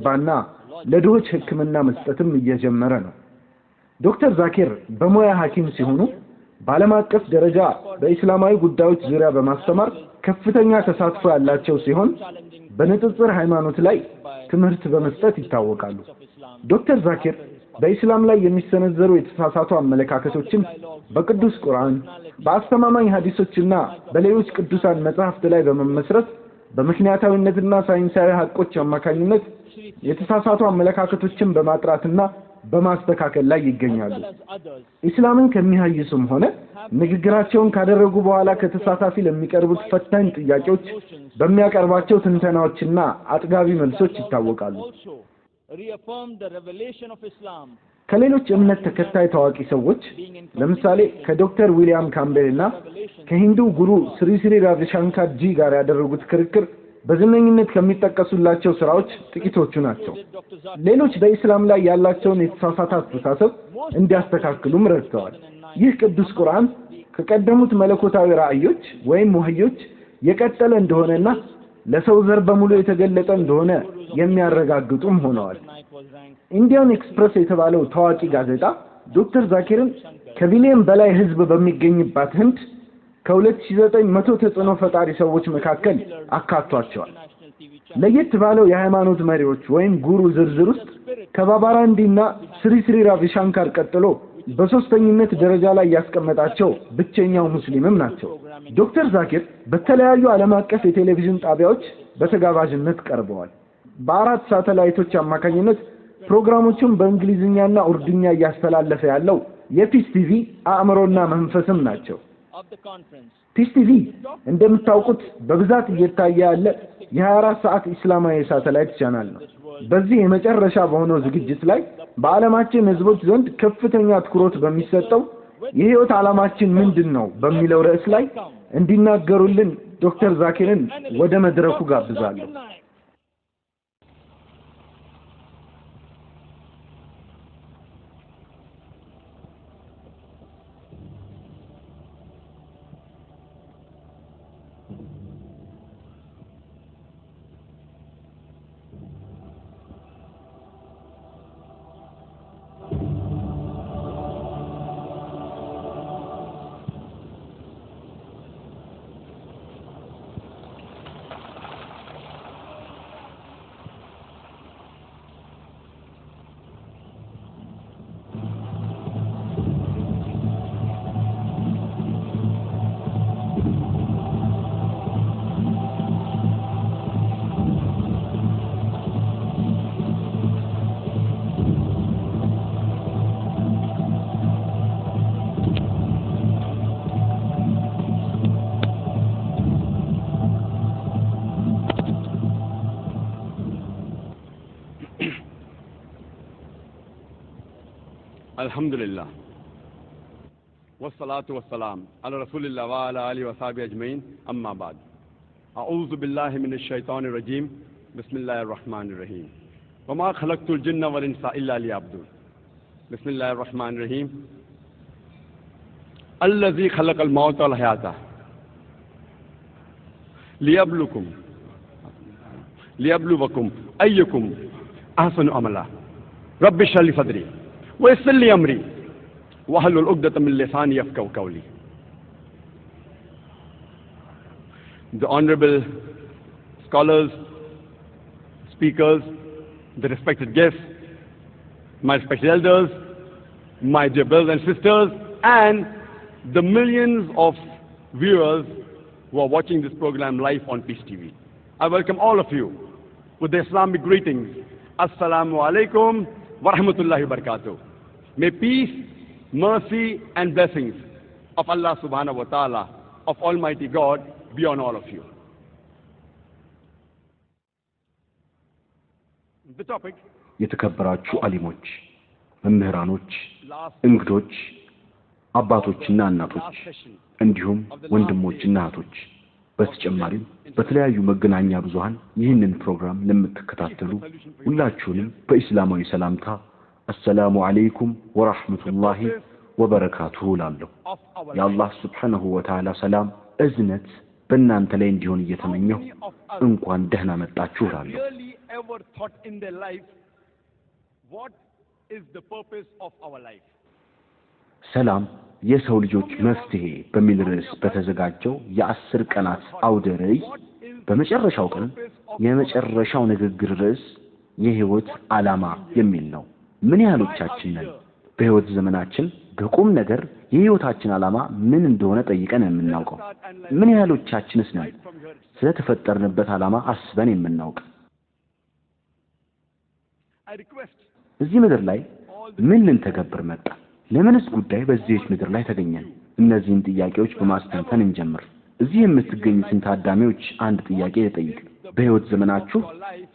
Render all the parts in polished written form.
እየገነባና ለድሆች ሕክምና መስጠትም እየጀመረ ነው። ዶክተር ዛኪር በሙያ ሐኪም ሲሆኑ በዓለም አቀፍ ደረጃ በእስላማዊ ጉዳዮች ዙሪያ በማስተማር ከፍተኛ ተሳትፎ ያላቸው ሲሆን በንጽጽር ሃይማኖት ላይ ትምህርት በመስጠት ይታወቃሉ። ዶክተር ዛኪር በእስላም ላይ የሚሰነዘሩ የተሳሳቱ አመለካከቶችን በቅዱስ ቁርአን፣ በአስተማማኝ ሐዲሶችና በሌሎች ቅዱሳን መጻሕፍት ላይ በመመስረት በምክንያታዊነትና ሳይንሳዊ ሐቆች አማካኝነት የተሳሳቱ አመለካከቶችን በማጥራትና በማስተካከል ላይ ይገኛሉ። እስላምን ከሚያይሱም ሆነ ንግግራቸውን ካደረጉ በኋላ ከተሳታፊ ለሚቀርቡት ፈታኝ ጥያቄዎች በሚያቀርባቸው ትንተናዎችና አጥጋቢ መልሶች ይታወቃሉ። ከሌሎች እምነት ተከታይ ታዋቂ ሰዎች ለምሳሌ ከዶክተር ዊሊያም ካምቤልና ከሂንዱ ጉሩ ስሪ ስሪ ራቪሻንካር ጂ ጋር ያደረጉት ክርክር በዝነኝነት ከሚጠቀሱላቸው ስራዎች ጥቂቶቹ ናቸው። ሌሎች በእስላም ላይ ያላቸውን የተሳሳተ አስተሳሰብ እንዲያስተካክሉም ረድተዋል። ይህ ቅዱስ ቁርአን ከቀደሙት መለኮታዊ ራእዮች ወይም ወህዮች የቀጠለ እንደሆነና ለሰው ዘር በሙሉ የተገለጠ እንደሆነ የሚያረጋግጡም ሆነዋል። ኢንዲያን ኤክስፕረስ የተባለው ታዋቂ ጋዜጣ ዶክተር ዛኪርን ከቢሊየን በላይ ህዝብ በሚገኝባት ህንድ ከ2900 ተጽዕኖ ፈጣሪ ሰዎች መካከል አካቷቸዋል። ለየት ባለው የሃይማኖት መሪዎች ወይም ጉሩ ዝርዝር ውስጥ ከባባራንዲና ስሪ ስሪ ራቪሻንካር ቀጥሎ በሶስተኝነት ደረጃ ላይ ያስቀመጣቸው ብቸኛው ሙስሊምም ናቸው። ዶክተር ዛኪር በተለያዩ ዓለም አቀፍ የቴሌቪዥን ጣቢያዎች በተጋባዥነት ቀርበዋል። በአራት ሳተላይቶች አማካኝነት ፕሮግራሞቹን በእንግሊዝኛና ኡርዱኛ እያስተላለፈ ያለው የፒስ ቲቪ አእምሮና መንፈስም ናቸው። ፒስ ቲቪ እንደምታውቁት በብዛት እየታየ ያለ የ24 ሰዓት እስላማዊ ሳተላይት ቻናል ነው። በዚህ የመጨረሻ በሆነው ዝግጅት ላይ በዓለማችን ህዝቦች ዘንድ ከፍተኛ ትኩረት በሚሰጠው የህይወት ዓላማችን ምንድነው በሚለው ርዕስ ላይ እንዲናገሩልን ዶክተር ዛኪርን ወደ መድረኩ ጋብዛለሁ። Alhamdulillah. Wassalatu wassalam ala rasulillah wa ala alihi wa sahbihi ajma'in. Amma ba'd. A'udhu billahi minash shaitanir rajim. Bismillahir rahmanir rahim. Wa ma khalaqtul jinna wal insa illa liya'budun. Bismillahir rahmanir rahim. Allazi khalaqal mauta wal hayata liyabluwakum ayyukum ahsanu amala. Rabbi shrah li sadri ويسر لي أمري واحلل عقدة من لساني يفقهوا قولي. The honorable scholars, speakers, the respected guests, my respected elders, my dear brothers and sisters, and the millions of viewers who are watching this program live on Peace TV. I welcome all of you with the Islamic greetings. Assalamu alaikum wa rahmatullahi wa barakatuh. May peace, mercy and blessings of Allah subhanahu wa ta'ala, of Almighty God, be on all of you. The topic. የተከበራችሁ አሊሞች፣ መምህራኖች፣ እንግዶች፣ አባቶችና እናቶች እንዲሁም ወንድሞችና እህቶች በተጨማሪም በተለያዩ መገናኛ ብዙሃን ይህንን ፕሮግራም ለምትከታተሉ ሁላችሁንም በእስላማዊ ሰላምታ አሰላሙ አለይኩም ወራህመቱላሂ ወበረካቱሁ ላለው የአላህ ሱብሓነሁ ወተዓላ ሰላም እዝነት በእናንተ ላይ እንዲሆን እየተመኘሁ እንኳን ደህና መጣችሁ ላለው ever thought in their life, what is the purpose of our life? ሰላም የሰው ልጆች መፍትሄ በሚል ርዕስ በተዘጋጀው የ10 ቀናት አውደ ርዕይ በመጨረሻው ቀን የመጨረሻው ንግግር ርዕስ የህይወት ዓላማ የሚል ነው። ምን ያህሎቻችን ነን በህይወት ዘመናችን በቁም ነገር የህይወታችን ዓላማ ምን እንደሆነ ጠይቀን የምናውቀው? ምን ያህሎቻችንስ ነን ስለተፈጠርንበት ዓላማ አስበን የምናውቅ? እዚህ ምድር ላይ ምን ልንተገብር መጣ? ለምንስ ጉዳይ በዚህ ምድር ላይ ተገኘን? እነዚህን ጥያቄዎች በማስተንተን እንጀምር። እዚህ የምትገኙትን ታዳሚዎች አንድ ጥያቄ ልጠይቅ። በህይወት ዘመናችሁ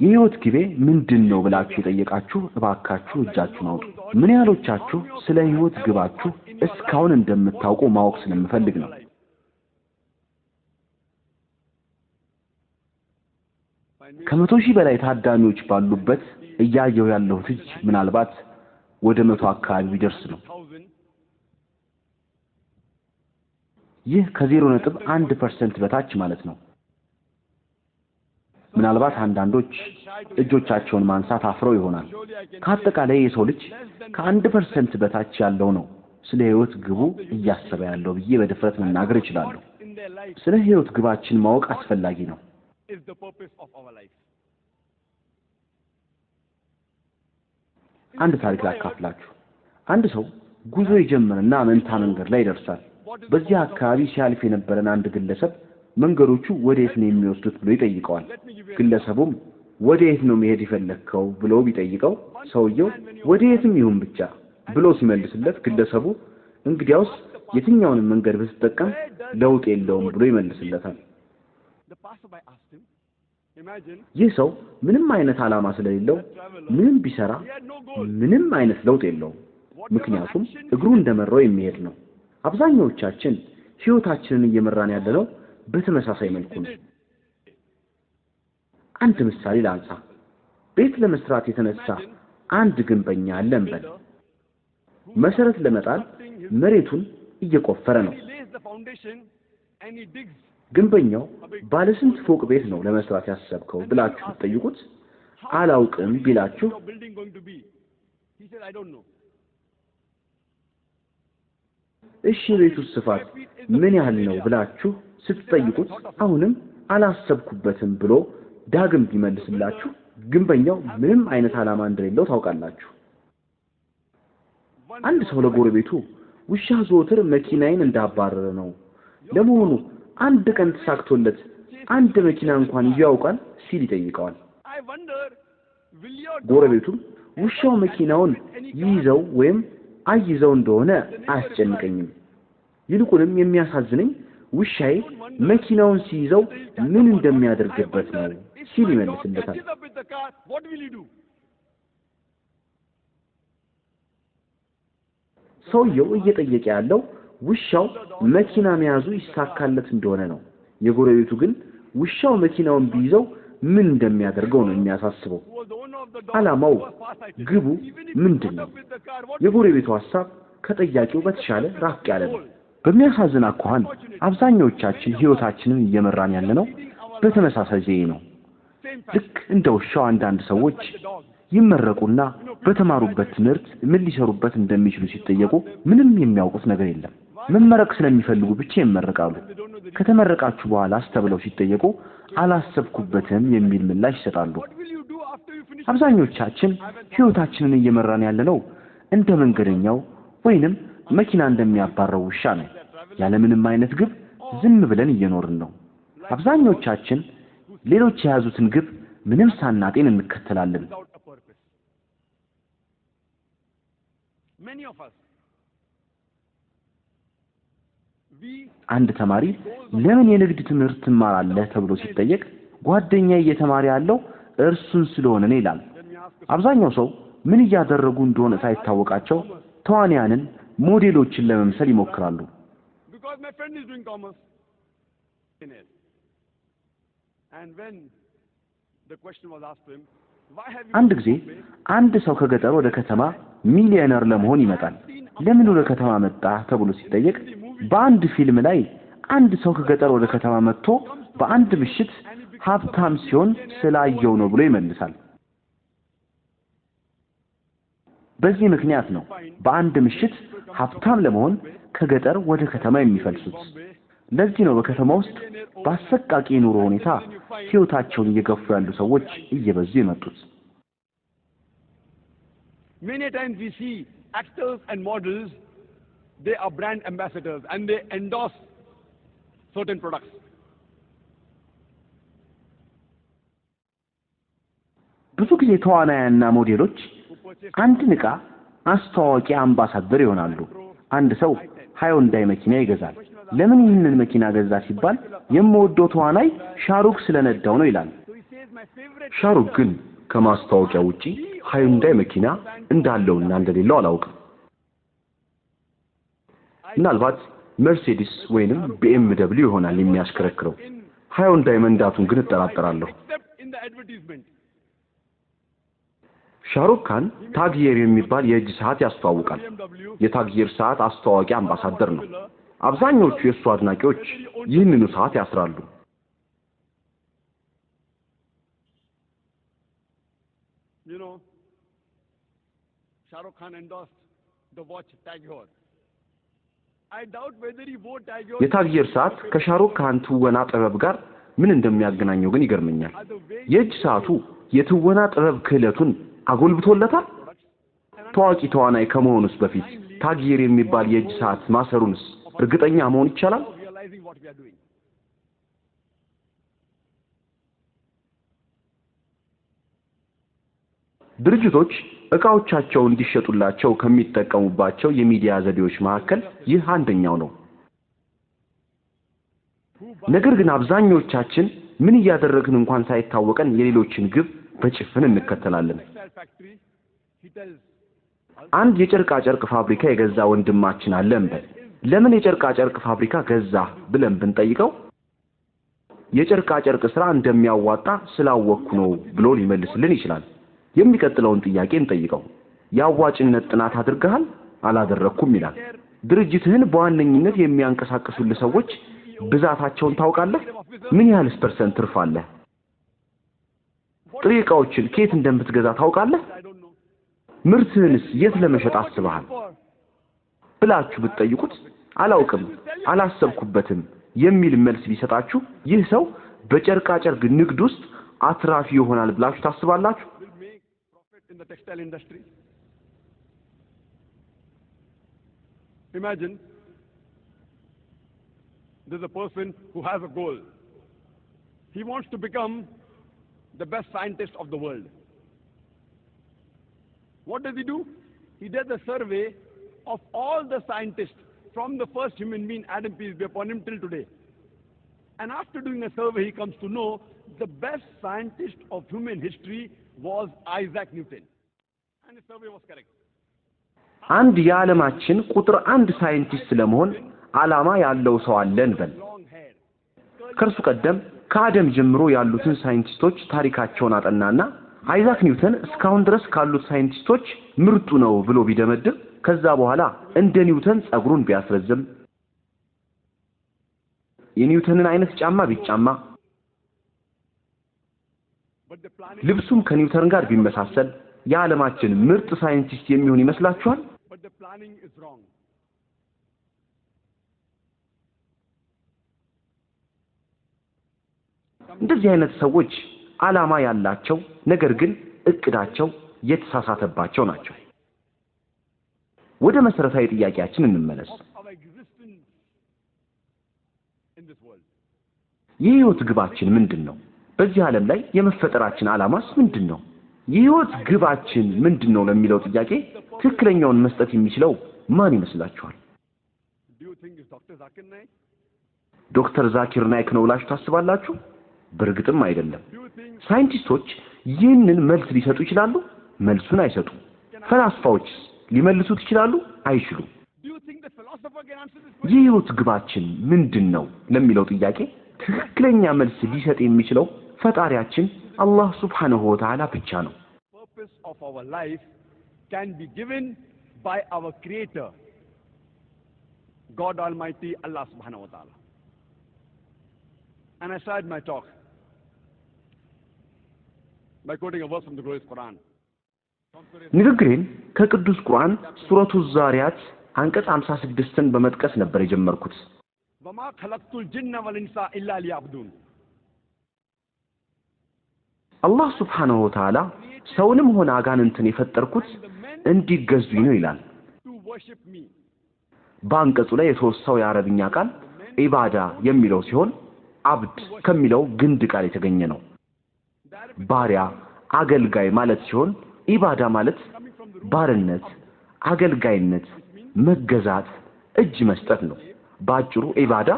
የህይወት ግቤ ምንድነው ብላችሁ የጠየቃችሁ እባካችሁ እጃችሁን አውጡ። ምን ያህሎቻችሁ ስለ ህይወት ግባችሁ እስካሁን እንደምታውቁ ማወቅ ስለምፈልግ ነው። ከመቶ ሺህ በላይ ታዳሚዎች ባሉበት እያየው ያለው ልጅ ምናልባት ወደ 100 አካባቢ ቢደርስ ነው። ይህ ከ0.1% በታች ማለት ነው። ምናልባት አንዳንዶች እጆቻቸውን ማንሳት አፍረው ይሆናል። ከአጠቃላይ የሰው ልጅ ከ1% በታች ያለው ነው ስለ ህይወት ግቡ እያሰበ ያለው ብዬ በድፍረት መናገር እችላለሁ። ስለ ህይወት ግባችን ማወቅ አስፈላጊ ነው። አንድ ታሪክ ላካፍላችሁ። አንድ ሰው ጉዞ ይጀምርና መንታ መንገድ ላይ ይደርሳል። በዚህ አካባቢ ሲያልፍ የነበረን አንድ ግለሰብ መንገዶቹ ወዴት ነው የሚወስዱት ብሎ ይጠይቀዋል። ግለሰቡም ወዴት ነው መሄድ ይፈልከው ብሎ ቢጠይቀው ሰውየው ወዴትም ይሁን ብቻ ብሎ ሲመልስለት ግለሰቡ እንግዲያውስ የትኛውንም መንገድ ብትጠቀም ለውጥ የለውም ብሎ ይመልስለታል። ይህ ሰው ምንም አይነት ዓላማ ስለሌለው ምንም ቢሰራ ምንም አይነት ለውጥ የለውም። ምክንያቱም እግሩ እንደመራው የሚሄድ ነው። አብዛኛዎቻችን ህይወታችንን እየመራን ያለነው በተመሳሳይ መልኩ ነው። አንድ ምሳሌ ላንሳ። ቤት ለመስራት የተነሳ አንድ ግንበኛ አለ እንበል። መሰረት ለመጣል መሬቱን እየቆፈረ ነው። ግንበኛው ባለ ስንት ፎቅ ቤት ነው ለመስራት ያሰብከው ብላችሁ ትጠይቁት አላውቅም ቢላችሁ እሺ ቤቱ ስፋት ምን ያህል ነው ብላችሁ ስትጠይቁት አሁንም አላሰብኩበትም ብሎ ዳግም ቢመልስላችሁ ግንበኛው ምንም አይነት ዓላማ እንደሌለው ታውቃላችሁ። አንድ ሰው ለጎረቤቱ ውሻ ዘወትር መኪናዬን እንዳባረረ ነው፣ ለመሆኑ አንድ ቀን ተሳክቶለት አንድ መኪና እንኳን ያውቃል ሲል ይጠይቀዋል። ጎረቤቱም ውሻው መኪናውን ይይዘው ወይም አይይዘው እንደሆነ አያስጨንቀኝም፣ ይልቁንም የሚያሳዝነኝ ውሻዬ መኪናውን ሲይዘው ምን እንደሚያደርግበት ነው ሲል ይመልስለታል። ሰውየው እየጠየቀ ያለው ውሻው መኪና መያዙ ይሳካለት እንደሆነ ነው። የጎረቤቱ ግን ውሻው መኪናውን ቢይዘው ምን እንደሚያደርገው ነው የሚያሳስበው። ዓላማው ግቡ ምንድነው? የጎረቤቱ ሐሳብ ከጠያቂው በተሻለ ራቅ ያለ ነው። በሚያሳዝን አኳኋን አብዛኛዎቻችን ህይወታችንን እየመራን ያለነው በተመሳሳይ ዘዬ ነው። ልክ እንደ ውሻው አንዳንድ ሰዎች ይመረቁና በተማሩበት ትምህርት ምን ሊሰሩበት እንደሚችሉ ሲጠየቁ ምንም የሚያውቁት ነገር የለም። መመረቅ ስለሚፈልጉ ብቻ ይመረቃሉ። ከተመረቃችሁ በኋላ አስተብለው ሲጠየቁ አላሰብኩበትም የሚል ምላሽ ይሰጣሉ። አብዛኞቻችን ህይወታችንን እየመራን ያለነው እንደ መንገደኛው ወይንም መኪና እንደሚያባረው ውሻ ነው። ያለ ምንም አይነት ግብ ዝም ብለን እየኖርን ነው። አብዛኞቻችን ሌሎች የያዙትን ግብ ምንም ሳናጤን እንከተላለን። አንድ ተማሪ ለምን የንግድ ትምህርት ትማራለህ ተብሎ ሲጠየቅ ጓደኛዬ እየተማረ ያለው እርሱን ስለሆነ ነው ይላል። አብዛኛው ሰው ምን እያደረጉ እንደሆነ ሳይታወቃቸው ተዋንያንን ሞዴሎችን ለመምሰል ይሞክራሉ። አንድ ጊዜ አንድ ሰው ከገጠር ወደ ከተማ ሚሊዮነር ለመሆን ይመጣል። ለምን ወደ ከተማ መጣ ተብሎ ሲጠየቅ በአንድ ፊልም ላይ አንድ ሰው ከገጠር ወደ ከተማ መጥቶ በአንድ ምሽት ሀብታም ሲሆን ስላየው ነው ብሎ ይመልሳል። በዚህ ምክንያት ነው በአንድ ምሽት ሀብታም ለመሆን ከገጠር ወደ ከተማ የሚፈልሱት። ለዚህ ነው በከተማ ውስጥ በአሰቃቂ ኑሮ ሁኔታ ህይወታቸውን እየገፉ ያሉ ሰዎች እየበዙ የመጡት። Many times we see actors and models, they are brand ambassadors and they endorse certain products. ብዙ ጊዜ ተዋናያና ሞዴሎች አንድ ንቃ አስተዋቂ አምባሳደር ይሆናሉ። አንድ ሰው ሃይንዳይ መኪና ይገዛል። ለምን ይህንን መኪና ገዛ ሲባል የምወደው ተዋናይ ሻሩክ ስለነዳው ነው ይላል። ሻሩክ ግን ከማስተዋወቂያ ውጪ ሃይንዳይ መኪና እንዳለውና እንደሌለው አላውቅም። ምናልባት መርሴዲስ ወይንም BMW ይሆናል የሚያሽከረክረው። ሃይንዳይ መንዳቱን ግን እጠራጠራለሁ። ሻሩክ ካን ታግየር የሚባል የእጅ ሰዓት ያስተዋውቃል። የታግየር ሰዓት አስተዋቂ አምባሳደር ነው። አብዛኞቹ የሱ አድናቂዎች ይህንኑ ሰዓት ያስራሉ። You know, Shahrukh Khan endorsed the watch Tiger. I doubt whether he wore Tiger. የታግየር ሰዓት ከሻሩክ ካን ትወና ጥበብ ጋር ምን እንደሚያገናኘው ግን ይገርመኛል። የእጅ ሰዓቱ የትወና ጥበብ ክህለቱን አጎልብቶለታል። ታዋቂ ተዋናይ ከመሆኑስ በፊት ታግየር የሚባል የእጅ ሰዓት ማሰሩንስ እርግጠኛ መሆን ይቻላል? ድርጅቶች እቃዎቻቸው እንዲሸጡላቸው ከሚጠቀሙባቸው የሚዲያ ዘዴዎች መካከል ይህ አንደኛው ነው። ነገር ግን አብዛኞቻችን ምን እያደረግን እንኳን ሳይታወቀን የሌሎችን ግብ በጭፍን እንከተላለን። አንድ የጨርቃ ጨርቅ ፋብሪካ የገዛ ወንድማችን አለ እንበል። ለምን የጨርቃ ጨርቅ ፋብሪካ ገዛ ብለን ብንጠይቀው የጨርቃ ጨርቅ ስራ እንደሚያዋጣ ስላወቅኩ ነው ብሎ ሊመልስልን ይችላል። የሚቀጥለውን ጥያቄ እንጠይቀው። ያዋጭነት ጥናት አድርገሃል? አላደረኩም ይላል። ድርጅትህን በዋነኝነት የሚያንቀሳቅሱልህ ሰዎች ብዛታቸውን ታውቃለህ? ምን ያህልስ ፐርሰንት ትርፍ አለህ? ጥሬ ዕቃዎችን ከየት እንደምትገዛ ታውቃለህ? ምርትህንስ የት ለመሸጥ አስበሃል ብላችሁ ብትጠይቁት አላውቅም፣ አላሰብኩበትም የሚል መልስ ቢሰጣችሁ ይህ ሰው በጨርቃ ጨርቅ ንግድ ውስጥ አትራፊ ይሆናል ብላችሁ ታስባላችሁ? In the textile industry. Imagine there's a person who has a goal. He wants to become the best scientist of the world. What does he do? He does a survey of all the scientists from the first human being, Adam, peace be upon him, till today. And after doing a survey, he comes to know the best scientist of human history was Isaac Newton. And the survey was correct. አንድ የዓለማችን ቁጥር አንድ ሳይንቲስት ለመሆን ዓላማ ያለው ሰው አለ እንበል። ከእርሱ ቀደም ከአደም ጀምሮ ያሉትን ሳይንቲስቶች ታሪካቸውን አጠናና አይዛክ ኒውተን እስካሁን ድረስ ካሉት ሳይንቲስቶች ምርጡ ነው ብሎ ቢደመድም ከዛ በኋላ እንደ ኒውተን ጸጉሩን ቢያስረዝም የኒውተንን አይነት ጫማ ቢጫማ ልብሱም ከኒውተን ጋር ቢመሳሰል የዓለማችን ምርጥ ሳይንቲስት የሚሆን ይመስላችኋል? But the planning is wrong. እንደዚህ አይነት ሰዎች ዓላማ ያላቸው ነገር ግን እቅዳቸው የተሳሳተባቸው ናቸው። ወደ መሰረታዊ ጥያቄያችን እንመለስ። የህይወት ግባችን ምንድነው? በዚህ ዓለም ላይ የመፈጠራችን ዓላማስ ምንድነው? የህይወት ግባችን ምንድነው ለሚለው ጥያቄ ትክክለኛውን መስጠት የሚችለው ማን ይመስላችኋል? ዶክተር ዛኪር ናይክ ነው ብላችሁ ታስባላችሁ? በእርግጥም አይደለም። ሳይንቲስቶች ይህንን መልስ ሊሰጡ ይችላሉ? መልሱን አይሰጡም። ፈላስፋዎችስ ሊመልሱት ይችላሉ? አይችሉም። የህይወት ግባችን ምንድነው ለሚለው ጥያቄ ትክክለኛ መልስ ሊሰጥ የሚችለው ፈጣሪያችን አላህ Subhanahu Wa Ta'ala ብቻ ነው። Purpose of our life can be given by our creator, God Almighty, Allah Subhanahu Wa Ta'ala. And I started my talk by quoting a verse from the glorious Quran. ንግግሬን ከቅዱስ ቁርአን ሱረቱ ዛሪያት አንቀጽ 56ን በመጥቀስ ነበር የጀመርኩት። وما خلقت الجن والانس الا ليعبدون አላህ ሱብሓነሁ ወተዓላ ሰውንም ሆነ አጋንንትን የፈጠርኩት እንዲገዙኝ ነው ይላል። to worship me በአንቀጹ ላይ የተወሳው የአረብኛ ቃል ኢባዳ የሚለው ሲሆን አብድ ከሚለው ግንድ ቃል የተገኘ ነው። ባሪያ አገልጋይ ማለት ሲሆን ኢባዳ ማለት ባርነት፣ አገልጋይነት፣ መገዛት፣ እጅ መስጠት ነው። ባጭሩ ኢባዳ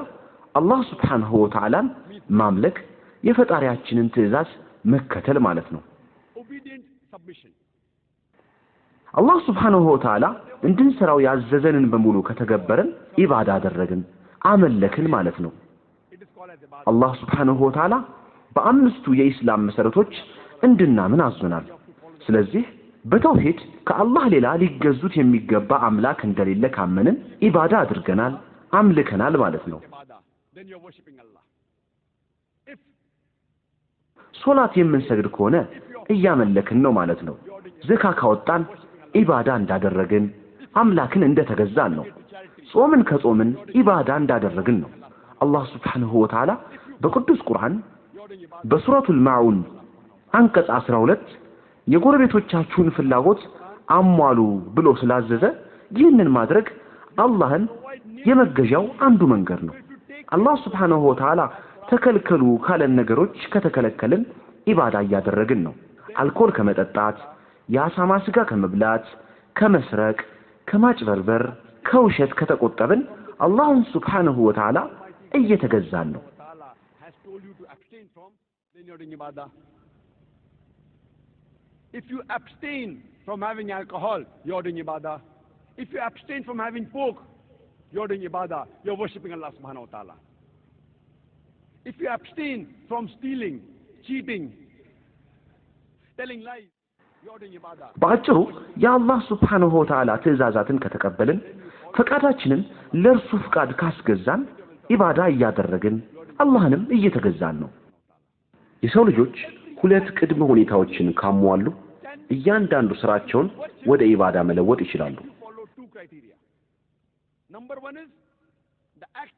አላህ ሱብሓነሁ ወተዓላን ማምለክ፣ የፈጣሪያችንን ትእዛዝ መከተል ማለት ነው። obedient submission አላህ ሱብሓነሁ ወተዓላ እንድንሰራው ያዘዘንን በሙሉ ከተገበረን ኢባዳ አደረግን፣ አመለክን ማለት ነው። it is called as ibadah አላህ ሱብሓነሁ ወተዓላ በአምስቱ የኢስላም መሰረቶች እንድናምን አዞናል። ስለዚህ በተውሂድ ከአላህ ሌላ ሊገዙት የሚገባ አምላክ እንደሌለ ካመንን ኢባዳ አድርገናል፣ አምልከናል ማለት ነው። ibadah then you are worshiping Allah if ሶላት የምንሰግድ ከሆነ እያመለክን ነው ማለት ነው። ዘካ ካወጣን ኢባዳ እንዳደረግን አምላክን እንደተገዛን ነው። ጾምን ከጾምን ኢባዳ እንዳደረግን ነው። አላህ ሱብሓነሁ ወተዓላ በቅዱስ ቁርአን በሱረቱል ማዑን አንቀጽ 12 የጎረቤቶቻችሁን ፍላጎት አሟሉ ብሎ ስላዘዘ ይህንን ማድረግ አላህን የመገዣው አንዱ መንገድ ነው። አላህ ሱብሓነሁ ወተዓላ ተከልከሉ ካለን ነገሮች ከተከለከልን ኢባዳ እያደረግን ነው። አልኮል ከመጠጣት፣ የአሳማ ስጋ ከመብላት፣ ከመስረቅ፣ ከማጭበርበር፣ ከውሸት ከተቆጠብን አላህን ሱብሓነሁ ወተዓላ እየተገዛን ነው። Allah has told you to abstain from then you are doing ibadah if you abstain from having alcohol you are doing ibadah if you abstain from having pork you are doing ibadah you are worshiping Allah subhanahu wa ta'ala if you abstain from stealing cheating telling lies you are doing ibadah ባጭሩ የአላህ ሱብሓነሁ ወተዓላ ትእዛዛትን ከተቀበልን ፈቃዳችንን ለእርሱ ፍቃድ ካስገዛን ኢባዳ እያደረግን አላህንም እየተገዛን ነው። የሰው ልጆች ሁለት ቅድመ ሁኔታዎችን ካሟሉ እያንዳንዱ ስራቸውን ወደ ኢባዳ መለወጥ ይችላሉ። follow two criteria number 1 is the act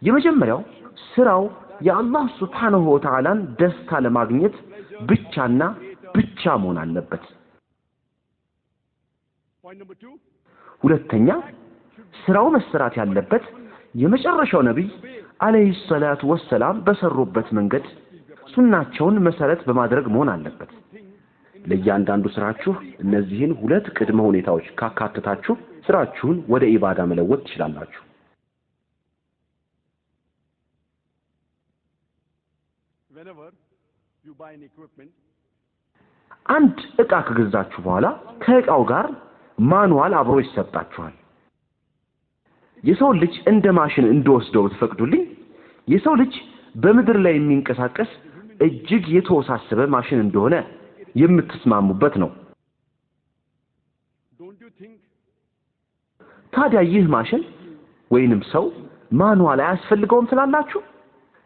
የመጀመሪያው ስራው የአላህ ሱብሓነሁ ወተዓላን ደስታ ለማግኘት ብቻና ብቻ መሆን አለበት። point number 2 ሁለተኛ ስራው መሰራት ያለበት የመጨረሻው ነብይ አለይሂ ሰላቱ ወሰላም በሰሩበት መንገድ ሱናቸውን መሰረት በማድረግ መሆን አለበት። ለእያንዳንዱ ስራችሁ እነዚህን ሁለት ቅድመ ሁኔታዎች ካካተታችሁ ስራችሁን ወደ ኢባዳ መለወጥ ትችላላችሁ። whenever you buy an equipment አንድ ዕቃ ከገዛችሁ በኋላ ከዕቃው ጋር ማኑዋል አብሮ ይሰጣችኋል። የሰው ልጅ እንደ ማሽን እንደወስደው ተፈቅዱልኝ የሰው ልጅ በምድር ላይ የሚንቀሳቀስ እጅግ የተወሳሰበ ማሽን እንደሆነ የምትስማሙበት ነው። don't you think ታዲያ ይህ ማሽን ወይንም ሰው ማኑዋል አያስፈልገውም ስላላችሁ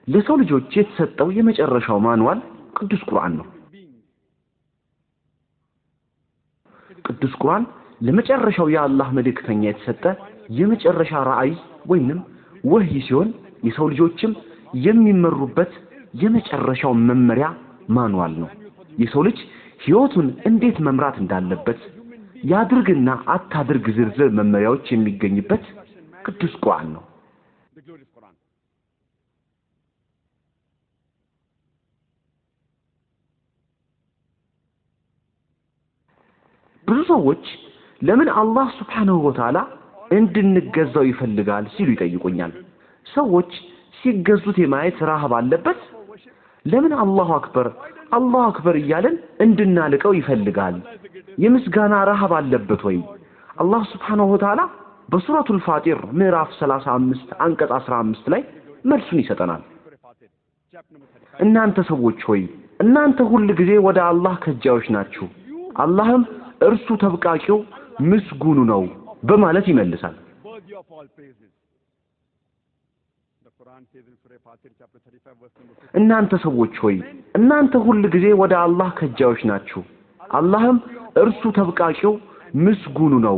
ለሰው ልጆች የተሰጠው የመጨረሻው ማኑዋል ቅዱስ ቁርአን ነው። ቅዱስ ቁርአን ለመጨረሻው የአላህ መልእክተኛ የተሰጠ የመጨረሻ ራእይ ወይንም ወህይ ሲሆን የሰው ልጆችም የሚመሩበት የመጨረሻው መመሪያ ማኑዋል ነው። የሰው ልጅ ህይወቱን እንዴት መምራት እንዳለበት ያድርግና አታድርግ ዝርዝር መመሪያዎች የሚገኝበት ቅዱስ ቁርአን ነው። the glorious Quran ብዙ ሰዎች ለምን አላህ ሱብሓነሁ ወተዓላ እንድንገዛው ይፈልጋል ሲሉ ይጠይቁኛል። ሰዎች ሲገዙት የማየት ረሃብ አለበት? ለምን አላሁ አክበር እያለን እንድናልቀው ይፈልጋል? የምስጋና ረሃብ አለበት ወይ? አላህ ሱብሓነሁ ወተዓላ በሱረቱል ፋጢር ምዕራፍ 35 አንቀጽ 15 ላይ መልሱን ይሰጠናል። እናንተ ሰዎች ሆይ እናንተ ሁሉ ጊዜ ወደ አላህ ከጃዮች ናችሁ፣ አላህም እርሱ ተብቃቂው ምስጉኑ ነው በማለት ይመልሳል። worthy of all praises the Quran says in Surah Fatir chapter 35 verse number 6 እናንተ ሰዎች ሆይ እናንተ ሁሉ ጊዜ ወደ አላህ ከጃዮች ናችሁ፣ አላህም እርሱ ተብቃቂው ምስጉኑ ነው።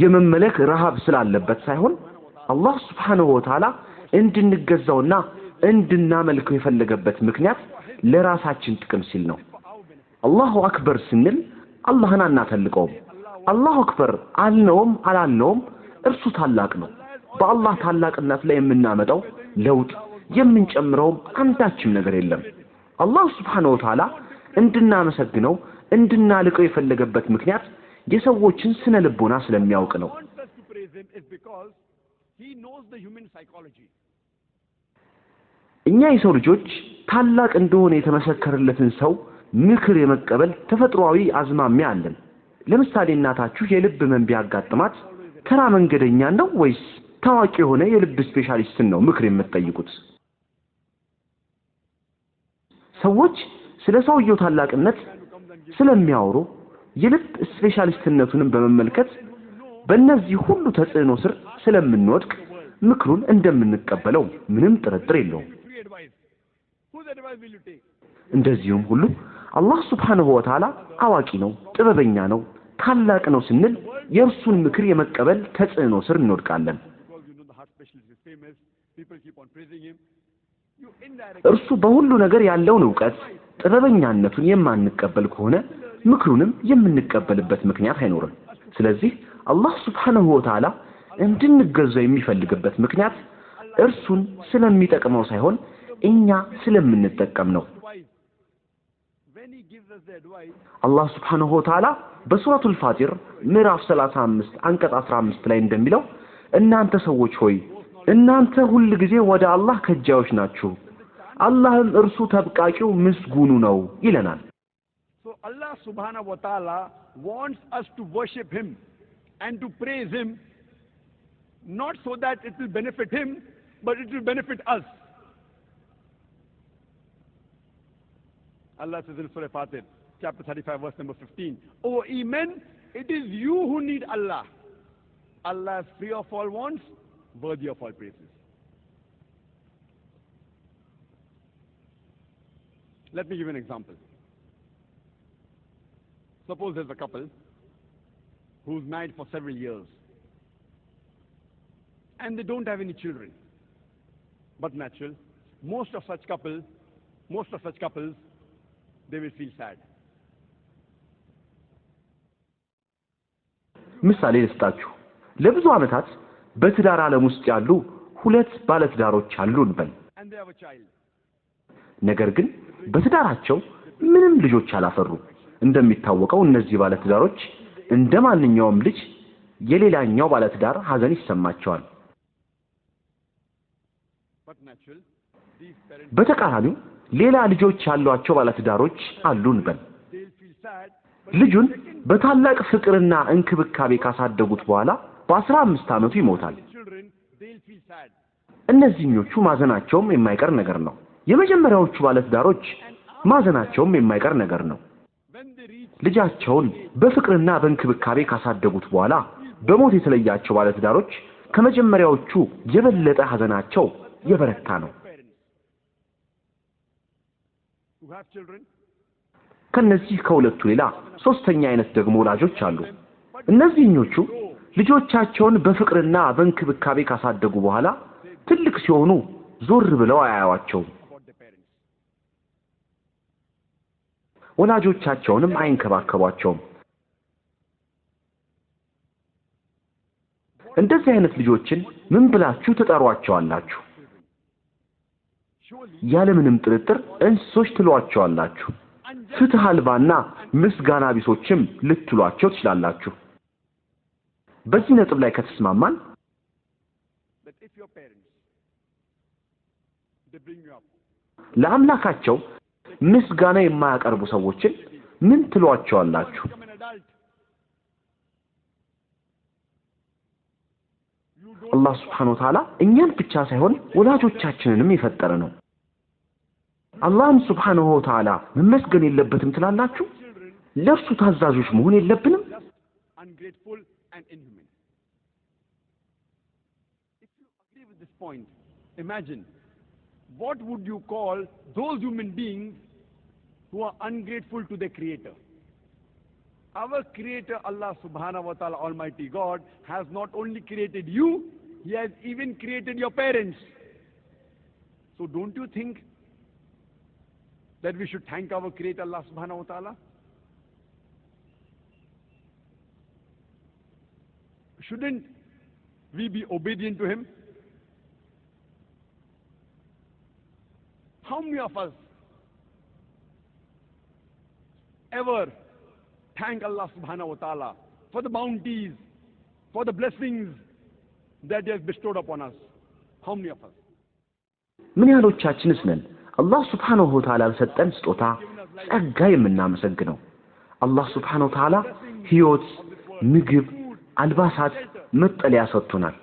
የመመለክ ረሃብ ስላለበት ሳይሆን አላህ Subhanahu Wa Ta'ala እንድንገዛውና እንድናመልከው የፈለገበት ምክንያት ለራሳችን ጥቅም ሲል ነው። አላሁ አክበር ስንል አላህን አናተልቀውም። አላሁ አክበር አልነውም አላልነውም እርሱ ታላቅ ነው። በአላህ ታላቅነት ላይ የምናመጣው ለውጥ የምንጨምረው አንዳችም ነገር የለም። አላህ Subhanahu Wa Ta'ala እንድናመሰግነው እንድናልቀው የፈለገበት ምክንያት የሰዎችን ስነ ልቦና ስለሚያውቅ ነው። እኛ የሰው ልጆች ታላቅ እንደሆነ የተመሰከረለትን ሰው ምክር የመቀበል ተፈጥሯዊ አዝማሚያ አለን። ለምሳሌ እናታችሁ የልብ ህመም ቢያጋጥማት ተራ መንገደኛ ነው ወይስ ታዋቂ የሆነ የልብ ስፔሻሊስትን ነው ምክር የምትጠይቁት? ሰዎች ስለ ሰውየው ታላቅነት ስለሚያወሩ የልብ ስፔሻሊስትነቱን በመመልከት በእነዚህ ሁሉ ተጽዕኖ ስር ስለምንወድቅ ምክሩን እንደምንቀበለው ምንም ጥርጥር የለውም። እንደዚሁም ሁሉ አላህ Subhanahu Wa Ta'ala አዋቂ ነው፣ ጥበበኛ ነው፣ ታላቅ ነው ስንል የእርሱን ምክር የመቀበል ተጽዕኖ ስር እንወድቃለን። እርሱ በሁሉ ነገር ያለውን ዕውቀት ጥበበኛነቱን የማንቀበል ከሆነ ምክሩንም የምንቀበልበት ምክንያት አይኖርም። ስለዚህ አላህ Subhanahu Wa Ta'ala እንድንገዛው የሚፈልግበት ምክንያት እርሱን ስለሚጠቅመው ሳይሆን እኛ ስለምንጠቀም ነው። አላህ Subhanahu Wa Ta'ala በሱረቱል ፋጢር ምዕራፍ 35 አንቀጽ 15 ላይ እንደሚለው እናንተ ሰዎች ሆይ እናንተ ሁሉ ጊዜ ወደ አላህ ከጃዮች ናችሁ፣ አላህም እርሱ ተብቃቂው ምስጉኑ ነው ይለናል። So Allah Subhanahu Wa Ta'ala wants us to worship him and to praise him, not so that it will benefit him, but it will benefit us. Allah says in Surah Fatir, chapter 35, verse number 15, O Iman, it is you who need Allah. Allah is free of all wants, worthy of all praises. Let me give you an example. Suppose there's a couple who's married for several years and they don't have any children. But natural, most of such couples, they will feel sad. ምሳሌ ልስጣችሁ። ለብዙ ዓመታት በትዳር ዓለም ውስጥ ያሉ ሁለት ባለትዳሮች አሉ እንበል። And they have a child. ነገር ግን በትዳራቸው ምንም ልጆች አላፈሩ። እንደሚታወቀው እነዚህ ባለትዳሮች እንደማንኛውም ልጅ የሌላኛው ባለትዳር ሐዘን ይሰማቸዋል። But natural, these parents, በተቃራኒው ሌላ ልጆች ያሏቸው ባለትዳሮች አሉ እንበል። they'll feel sad. ልጁን በታላቅ ፍቅርና እንክብካቤ ካሳደጉት በኋላ በ15 ዓመቱ ይሞታል። Children, they'll feel sad. እነዚህኞቹ ማዘናቸውም የማይቀር ነገር ነው። የመጀመሪያዎቹ ባለትዳሮች ማዘናቸውም የማይቀር ነገር ነው። When they reach ልጃቸውን በፍቅርና በእንክብካቤ ካሳደጉት በኋላ በሞት የተለያቸው ባለትዳሮች ከመጀመሪያዎቹ የበለጠ ሐዘናቸው የበረታ ነው። parents who have children, ከነዚህ ከሁለቱ ሌላ ሶስተኛ አይነት ደግሞ ወላጆች አሉ። እነዚህኞቹ ልጆቻቸውን በፍቅርና በእንክብካቤ ካሳደጉ በኋላ ትልቅ ሲሆኑ ዞር ብለው አያዩዋቸውም። about their parents. ወላጆቻቸውንም አይንከባከቧቸውም። እንደዚህ አይነት ልጆችን ምን ብላችሁ ትጠሯቸዋላችሁ? ያለምንም ጥርጥር እንስሶች ትሏቸዋላችሁ። ፍትህ አልባና ምስጋና ቢሶችም ልትሏቸው ትችላላችሁ። በዚህ ነጥብ ላይ ከተስማማን But if your parents, they bring you up, ለአምላካቸው ምስጋና የማያቀርቡ ሰዎችን ምን ትሏቸዋላችሁ? become an adult, you don't አላህ Subhanahu Wa Ta'ala እኛን ብቻ ሳይሆን ወላጆቻችንንም የፈጠረ ነው። አላህን Subhanahu Wa Ta'ala መመስገን የለበትም ትላላችሁ? ለእርሱ ታዛዦች መሆን የለብንም? just ungrateful and inhuman. If you agree with this point, imagine what would you call those human beings who are ungrateful to their Creator. Our Creator, Allah subhanahu wa ta'ala, Almighty God, has not only created you, He has even created your parents. So don't you think that we should thank our Creator, Allah subhanahu wa ta'ala? Shouldn't we be obedient to Him? How many of us ever thank Allah subhanahu wa ta'ala for the bounties, for the blessings that He has bestowed upon us? How many of us? ምን ያህሎቻችንስ ነን አላህ Subhanahu Wa Ta'ala በሰጠን ስጦታ ጸጋ የምናመሰግነው? አላህ Subhanahu Wa Ta'ala ህይወት፣ ምግብ፣ አልባሳት፣ መጠለያ ሰጥቶናል።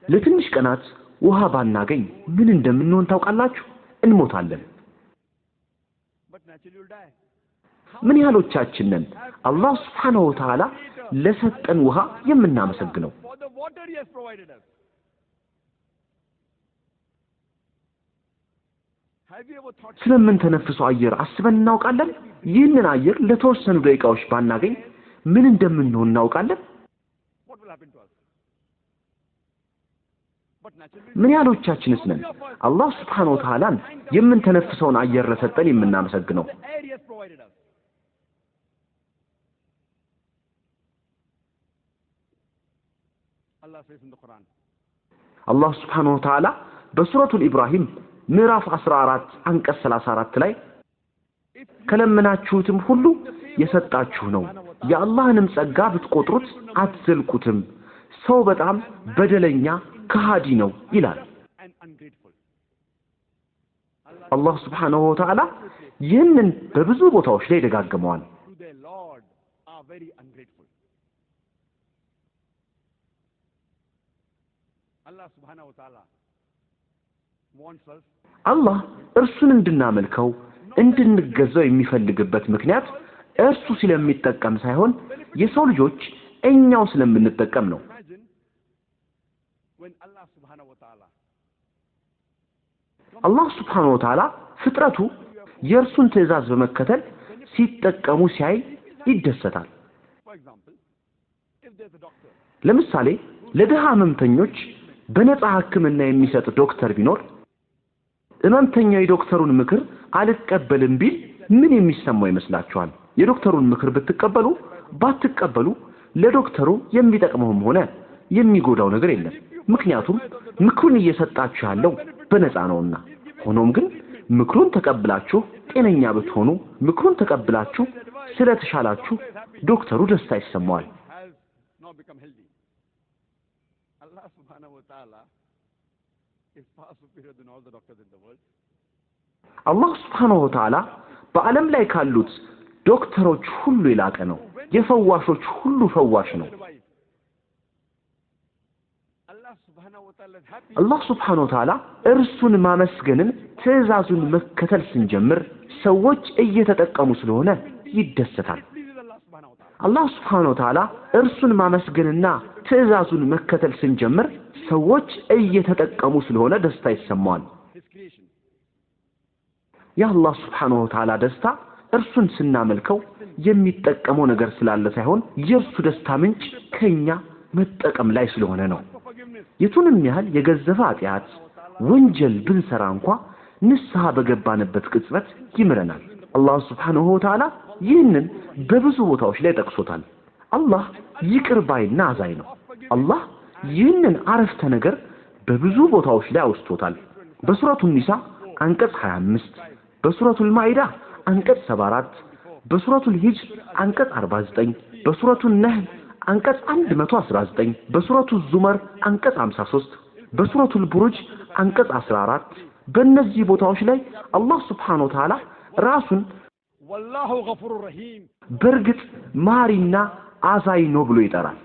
ለትንሽ ቀናት ውሃ ባናገኝ ምን እንደምንሆን ታውቃላችሁ? እንሞታለን። ምን ያህሎቻችን ነን አላህ Subhanahu Wa Ta'ala ለሰጠን ውሃ የምናመሰግነው? ስለምን ተነፍሰው አየር አስበን እናውቃለን? ይህንን አየር ለተወሰኑ ደቂቃዎች ባናገኝ ምን እንደምንሆን እናውቃለን? ምን ያህሎቻችንስ ነን አላህ Subhanahu Wa Ta'ala የምንተነፍሰውን አየር ለሰጠን የምናመሰግነው? Allah Subhanahu Wa Ta'ala በሱረቱል ኢብራሂም ምዕራፍ 14 አንቀጽ 34 ላይ ከለመናችሁትም ሁሉ የሰጣችሁ ነው የአላህንም ጸጋ ብትቆጥሩት አትዘልቁትም ሰው በጣም በደለኛ ከሃዲ ነው ይላል። Allah Subhanahu Wa Ta'ala ይህንን በብዙ ቦታዎች ላይ ደጋግመዋል። አላህ እርሱን እንድናመልከው እንድንገዛው የሚፈልግበት ምክንያት እርሱ ስለሚጠቀም ሳይሆን የሰው ልጆች እኛው ስለምንጠቀም ነው። አላህ Subhanahu Wa Ta'ala ፍጥረቱ የእርሱን ትእዛዝ በመከተል ሲጠቀሙ ሲያይ ይደሰታል። ለምሳሌ ለደሃ ህመምተኞች በነፃ ህክምና የሚሰጥ ዶክተር ቢኖር ህመምተኛው የዶክተሩን ምክር አልቀበልም ቢል ምን የሚሰማው ይመስላችኋል? የዶክተሩን ምክር ብትቀበሉ ባትቀበሉ ለዶክተሩ የሚጠቅመውም ሆነ የሚጎዳው ነገር የለም። ምክንያቱም ምክሩን እየሰጣችሁ ያለው በነፃ ነውና። ሆኖም ግን ምክሩን ተቀብላችሁ ጤነኛ ብትሆኑ ምክሩን ተቀብላችሁ ስለተሻላችሁ ዶክተሩ ደስታ ይሰማዋል። Allah Subhanahu Wa Ta'ala is far superior than all the doctors in the world. Allah Subhanahu Wa Ta'ala በዓለም ላይ ካሉት ዶክተሮች ሁሉ የላቀ ነው። የፈዋሾች ሁሉ ፈዋሽ ነው። Allah Subhanahu Wa Ta'ala እርሱን ማመስገንን ትእዛዙን መከተል ስንጀምር ሰዎች እየተጠቀሙ ስለሆነ ይደሰታል። Allah Subhanahu Wa Ta'ala እርሱን ማመስገንና ትእዛዙን መከተል ስንጀምር ሰዎች እየተጠቀሙ ስለሆነ ደስታ ይሰማዋል። የአላህ Subhanahu Wa Ta'ala ደስታ እርሱን ስናመልከው የሚጠቀመው ነገር ስላለ ሳይሆን የእርሱ ደስታ ምንጭ ከኛ መጠቀም ላይ ስለሆነ ነው። የቱንም ያህል የገዘፈ ኃጢአት ወንጀል ብንሰራ እንኳን ንስሐ በገባንበት ቅጽበት ይምረናል። አላህ Subhanahu Wa Ta'ala ይህንን በብዙ ቦታዎች ላይ ጠቅሶታል። አላህ ይቅር ባይና አዛኝ ነው። አላህ ይህንን አረፍተ ነገር በብዙ ቦታዎች ላይ አውስቶታል። በሱረቱ ኒሳ አንቀጽ 25፣ በሱረቱ ማኢዳ አንቀጽ 74፣ በሱረቱ ሂጅር አንቀጽ 49፣ በሱረቱ ነህል አንቀጽ 119፣ በሱረቱ ዙመር አንቀጽ 53፣ በሱረቱ ቡሩጅ አንቀጽ 14። በእነዚህ ቦታዎች ላይ አላህ Subhanahu Wa Ta'ala ራሱን ወላሁ ገፉር ረሂም በርግጥ ማሪና አዛኝ ነው ብሎ ይጠራል።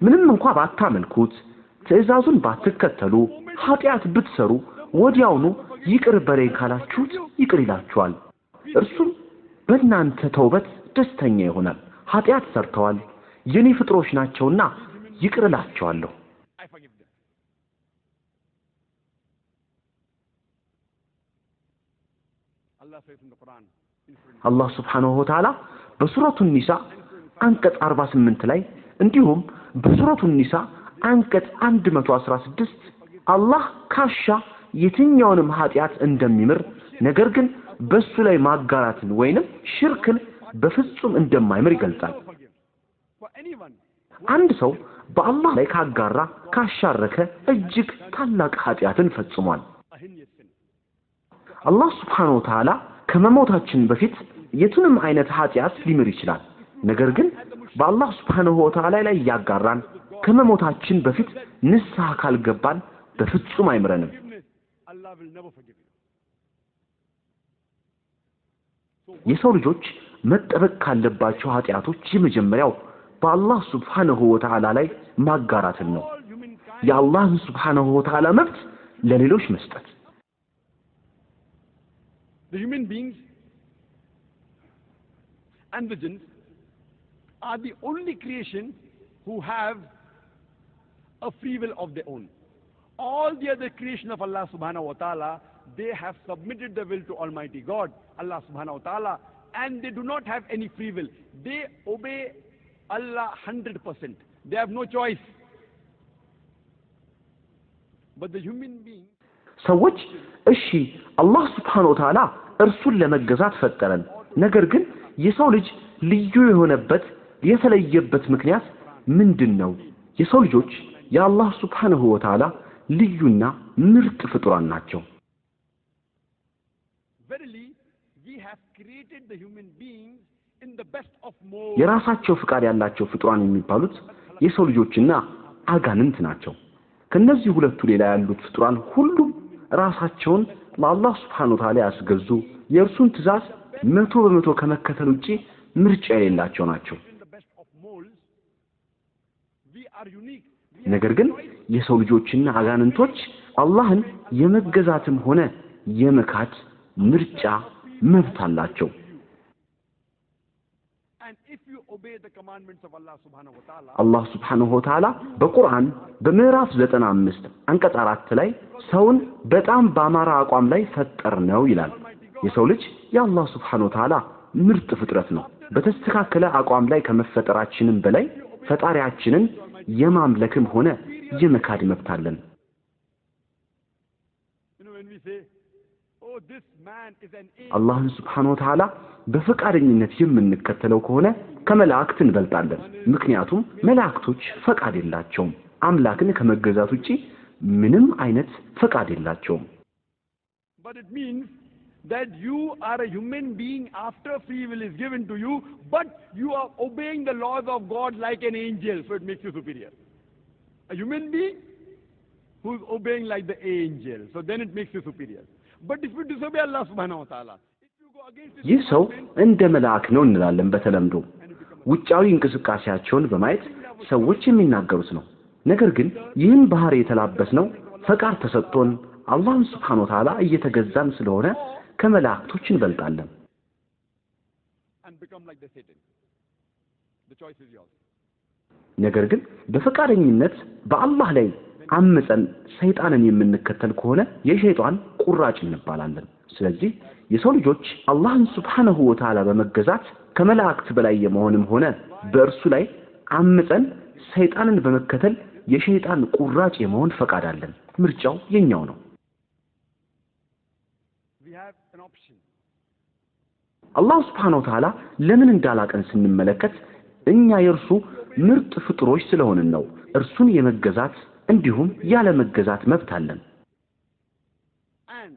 ምንም እንኳን ባታመልኩት ትእዛዙን ባትከተሉ ኃጢአት ብትሰሩ ወዲያውኑ ይቅር በለኝ ካላችሁት ይቅር ይላችኋል። እርሱም በእናንተ ተውበት ደስተኛ ይሆናል። ኃጢአት ሰርተዋል፣ የኔ ፍጥሮች ናቸውና ይቅር እላቸዋለሁ። I forgive them. Allah says in the Quran, አላህ Subhanahu Wa Ta'ala በሱረቱ ኒሳ አንቀጽ 48 ላይ እንዲሁም በሱረቱ ኒሳ አንቀጽ 116 አላህ ካሻ የትኛውንም ኃጢአት እንደሚምር ነገር ግን በሱ ላይ ማጋራትን ወይንም ሽርክን በፍጹም እንደማይምር ይገልጻል። for anyone አንድ ሰው በአላህ ላይ ካጋራ ካሻረከ እጅግ ታላቅ ኃጢአትን ፈጽሟል። a heinous sin. አላህ Subhanahu Wa Ta'ala ከመሞታችን በፊት የቱንም አይነት ኃጢአት ሊምር ይችላል። ነገር ግን በአላህ Subhanahu Wa Ta'ala ላይ ያጋራን ከመሞታችን በፊት ንስሐ ካልገባን በፍጹም አይምረንም። Allah will never forgive you. የሰው ልጆች መጠበቅ ካለባቸው ኃጢአቶች የመጀመሪያው በአላህ Subhanahu Wa Ta'ala ላይ ማጋራትን ነው። All humankind, የአላህን Subhanahu Wa Ta'ala መብት ለሌሎች መስጠት። the human beings and the jinns are the only creation who have a free will of their own. All the other creation of Allah Subhanahu Wa Ta'ala, they have submitted the will to Almighty God, Allah Subhanahu Wa Ta'ala, and they do not have any free will. They obey Allah 100%. They have no choice. But the human being, ሰዎች እሺ አላህ Subhanahu Wa Ta'ala እርሱን ለመገዛት ፈጠረን ነገር ግን የሰው ልጅ ልዩ የሆነበት የተለየበት ምክንያት ምንድነው? የሰው ልጆች የአላህ Subhanahu Wa Ta'ala ልዩና ምርጥ ፍጡራን ናቸው። verily, we have created the human beings in the best of modes. የራሳቸው ፍቃድ ያላቸው ፍጡራን የሚባሉት የሰው ልጆችና አጋንንት ናቸው። ከነዚህ ሁለቱ ሌላ ያሉት ፍጡራን ሁሉም ራሳቸውን ለአላህ Subhanahu Wa Ta'ala ያስገዙ የእርሱን ትእዛዝ 100% ከመከተል ውጪ ምርጫ የሌላቸው ናቸው። In the best of molds, we are unique. ነገር ግን የሰው ልጆችና አጋንንቶች አላህን የመገዛትም ሆነ የመካድ ምርጫ መብት አላቸው። And if you obey the commandments of Allah Subhanahu Wa Ta'ala, አላህ Subhanahu Wa Ta'ala በቁርአን በምዕራፍ 95 አንቀጽ 4 ላይ ሰውን በጣም በአማራ አቋም ላይ ፈጠርነው ይላል። የሰው ልጅ የአላህ Subhanahu Wa Ta'ala ምርጥ ፍጥረት ነው። በተስተካከለ አቋም ላይ ከመፈጠራችንም በላይ ፈጣሪያችንን የማምለክም ሆነ የመካድ መብት አለን። when we say, oh, this man is an angel, አላህን Subhanahu Wa Ta'ala በፈቃደኝነት የምንከተለው ከሆነ ከመላእክት እንበልጣለን። ምክንያቱም መላእክቶች ፈቃድ የላቸውም። አምላክን ከመገዛት ውጪ ምንም አይነት ፈቃድ የላቸውም። but it means that you are a human being after free will is given to you, but you are obeying the laws of God like an angel, so it makes you superior. A human being who's obeying like the angel, so then it makes you superior. But if you disobey Allah Subhanahu Wa Ta'ala, if you go against His ይህ ሰው commandments, እንደ መልአክ ነው እንላለን በተለምዶ ውጫዊ እንቅስቃሴያቸውን በማየት ሰዎች የሚናገሩት ነው። ነገር ግን ይህን ባህሪ የተላበስነው ፈቃድ ተሰጥቶን አላህን Subhanahu Wa Ta'ala እየተገዛን ስለሆነ ከመላእክቶች እንበልጣለን። and become like the Satan. The choice is yours. ነገር ግን በፈቃደኝነት በአላህ ላይ አመፀን ሰይጣንን የምንከተል ከሆነ የሸይጣን ቁራጭ እንባላለን። ስለዚህ የሰው ልጆች አላህን Subhanahu Wa Ta'ala በመገዛት ከመላእክት በላይ የመሆንም ሆነ በእርሱ ላይ አመፀን ሰይጣንን በመከተል የሸይጣን ቁራጭ የመሆን ፈቃድ አለን። ምርጫው የኛው ነው። We have an option. አላህ Subhanahu Wa Ta'ala ለምን እንዳላቀን ስንመለከት እኛ የእርሱ ምርጥ ፍጡሮች ስለሆንን ነው። እርሱን የመገዛት እንዲሁም ያለ መገዛት መብት አለን። And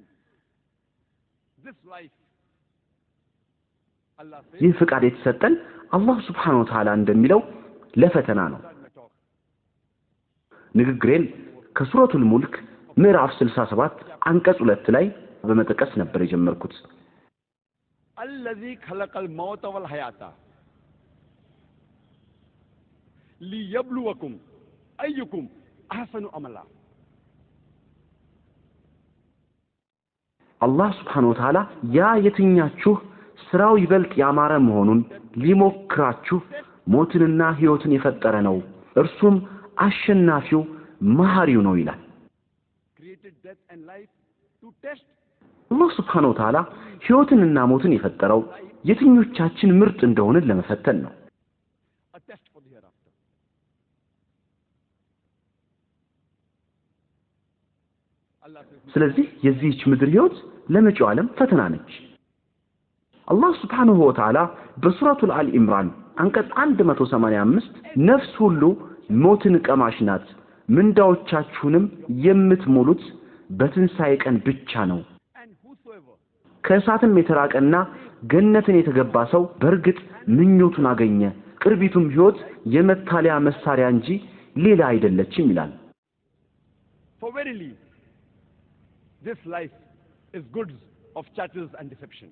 this life, Allah says, ይህ ፍቃድ የተሰጠን አላህ Subhanahu Wa Ta'ala እንደሚለው ለፈተና ነው። ንግግሬን ከሱረቱል ሙልክ ምዕራፍ 67 አንቀጽ 2 ላይ በመጥቀስ ነበር የጀመርኩት። الذي خلق الموت والحياة ليبلوكم أيكم أحسن عملا. አላህ Subhanahu Wa Ta'ala ያ የትኛችሁ ስራው ይበልጥ ያማረ መሆኑን ሊሞክራችሁ ሞትንና ሕይወትን የፈጠረ ነው እርሱም አሸናፊው መሐሪው ነው ይላል አላህ Subhanahu Wa Ta'ala ሕይወትንና ሞትን የፈጠረው የትኞቻችን ምርጥ እንደሆነ ለመፈተን ነው ስለዚህ የዚህች ምድር ሕይወት ለመጪው ዓለም ፈተና ነች አላህ Subhanahu Wa Ta'ala በሱረቱል አል ኢምራን አንቀጽ 185 ነፍስ ሁሉ ሞትን ቀማሽ ናት ምንዳዎቻችሁንም የምትሞሉት በትንሳኤ ቀን ብቻ ነው ከእሳትም የተራቀና ገነትን የተገባ ሰው በርግጥ ምኞቱን አገኘ ቅርቢቱም ሕይወት የመታለያ መሳሪያ እንጂ ሌላ አይደለችም ይላል For verily this life is goods of chattels and deception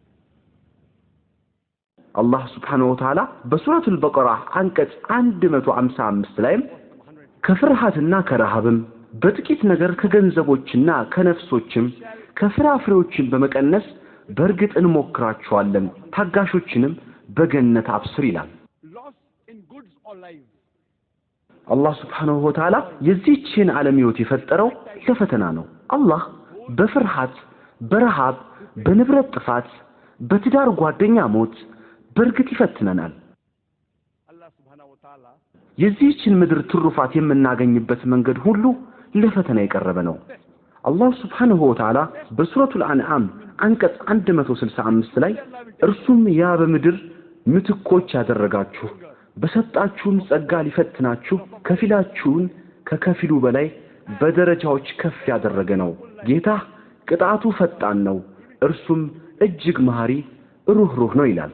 Allah Subhanahu Wa Ta'ala በሱረቱል በቀራ አንቀጽ 155 ላይ ከፍርሃትና ከረሃብም በጥቂት ነገር ከገንዘቦችና ከነፍሶችም ከፍራፍሬዎችም በመቀነስ በርግጥ እንሞክራቸዋለን ታጋሾችንም በገነት አብስር ይላል አላህ Subhanahu Wa Ta'ala የዚህችን ዓለም ሕይወት የፈጠረው ለፈተና ነው አላህ በፍርሃት በረሃብ በንብረት ጥፋት በትዳር ጓደኛ ሞት በርግጥ ይፈትነናል Allah Subhanahu Wa Ta'ala የዚህችን ምድር ትሩፋት የምናገኝበት መንገድ ሁሉ ለፈተና የቀረበ ነው አላህ Subhanahu Wa Ta'ala በሱረቱል አንዓም አንቀጽ 165 ላይ እርሱም ያ በምድር ምትኮች ያደረጋችሁ በሰጣችሁም ጸጋ ሊፈትናችሁ ከፊላችሁን ከከፊሉ በላይ በደረጃዎች ከፍ ያደረገ ነው ጌታ ቅጣቱ ፈጣን ነው እርሱም እጅግ መሐሪ ሩህሩህ ነው ይላል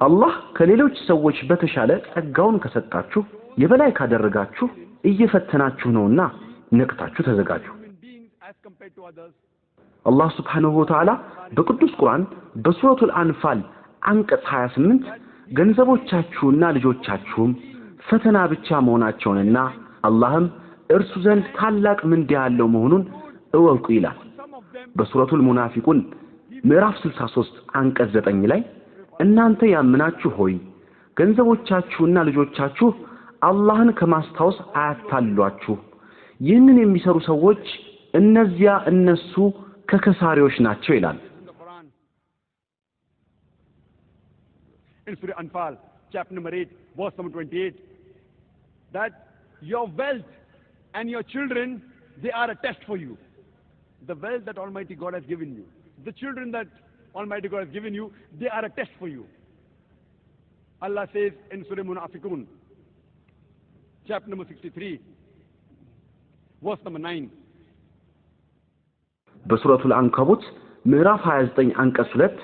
አላህ ከሌሎች ሰዎች በተሻለ ጸጋውን ከሰጣችሁ የበላይ ካደረጋችሁ እየፈተናችሁ ነውና ነቅታችሁ ተዘጋጁ አላህ Subhanahu Wa Ta'ala በቅዱስ ቁርአን በሱረቱል አንፋል አንቀጽ 28 ገንዘቦቻችሁና ልጆቻችሁም ፈተና ብቻ መሆናቸውንና አላህም እርሱ ዘንድ ታላቅ ምንዳ ያለው መሆኑን እወቁ ይላል በሱረቱል ሙናፊቁን ምዕራፍ 63 አንቀጽ 9 ላይ እናንተ ያምናችሁ ሆይ ገንዘቦቻችሁና ልጆቻችሁ አላህን ከማስታወስ አያታልሏችሁ ይህንን የሚሰሩ ሰዎች እነዚያ እነሱ ከከሳሪዎች ናቸው ይላል In Surah Anfal chapter number 8 verse number 28 that your wealth and your children they are a test for you the wealth that Almighty God has given you the children that Almighty God has given you they are a test for you Allah says in Surah Munafiqun chapter number 63 verse number 9 በሱረቱል አንከቡት ምዕራፍ 29 አንቀጽ 2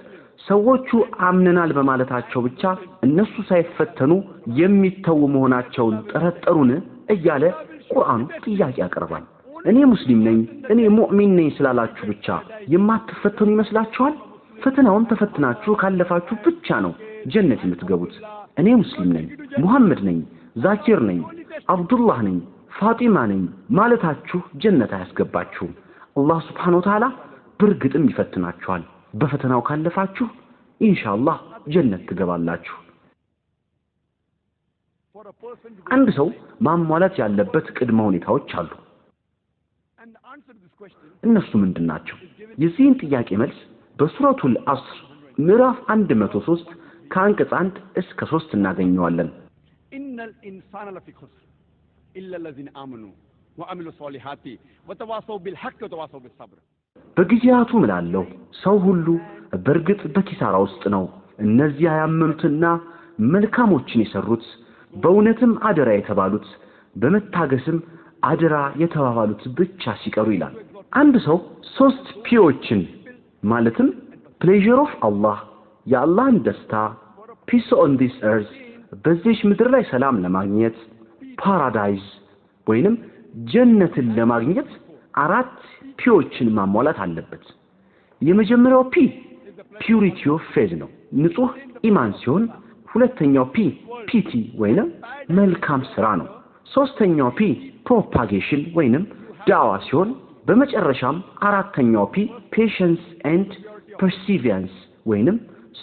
ሰዎቹ አምነናል በማለታቸው ብቻ እነሱ ሳይፈተኑ የሚተው መሆናቸውን ጠረጠሩን እያለ ቁርአኑ ጥያቄ ያቀርባል እኔ ሙስሊም ነኝ እኔ ሙእሚን ነኝ ስላላችሁ ብቻ የማትፈተኑ ይመስላችኋል ፈተናውን ተፈትናችሁ ካለፋችሁ ብቻ ነው ጀነት የምትገቡት እኔ ሙስሊም ነኝ ሙሐመድ ነኝ ዛኪር ነኝ አብዱላህ ነኝ ፋጢማ ነኝ ማለታችሁ ጀነት አያስገባችሁም አላህ Subhanahu Wa Ta'ala በርግጥም ይፈትናችኋል በፈተናው ካለፋችሁ ኢንሻአላህ ጀነት ትገባላችሁ አንድ ሰው ማሟላት ያለበት ቅድመ ሁኔታዎች አሉ እነሱ ምንድናቸው የዚህን ጥያቄ መልስ በሱረቱል አስር ምዕራፍ 103 ከአንቀጽ 1 እስከ 3 እናገኘዋለን innal insana lafi khusr illa allazina amanu wa amilu salihati wa tawasaw bil haqqi wa tawasaw bis sabr በጊዜያቱ ምላለሁ ሰው ሁሉ በርግጥ በኪሳራ ውስጥ ነው እነዚያ ያመኑትና መልካሞችን የሰሩት በእውነትም አደራ የተባሉት በመታገስም አደራ የተባባሉት ብቻ ሲቀሩ ይላል አንድ ሰው 3 ፒዎችን ማለትም pleasure of Allah የአላህን ደስታ peace on this earth በዚህ ምድር ላይ ሰላም ለማግኘት paradise ወይንም ጀነትን ለማግኘት 4 ፒዎችን ማሟላት አለበት የመጀመሪያው ፒ purity of faith ነው ንጹህ ኢማን ሲሆን ሁለተኛው ፒ ፒቲ ወይንም መልካም ስራ ነው ሶስተኛው ፒ propagation ወይንም ዳዋ ሲሆን በመጨረሻም አራተኛው ፒ patience and perseverance ወይንም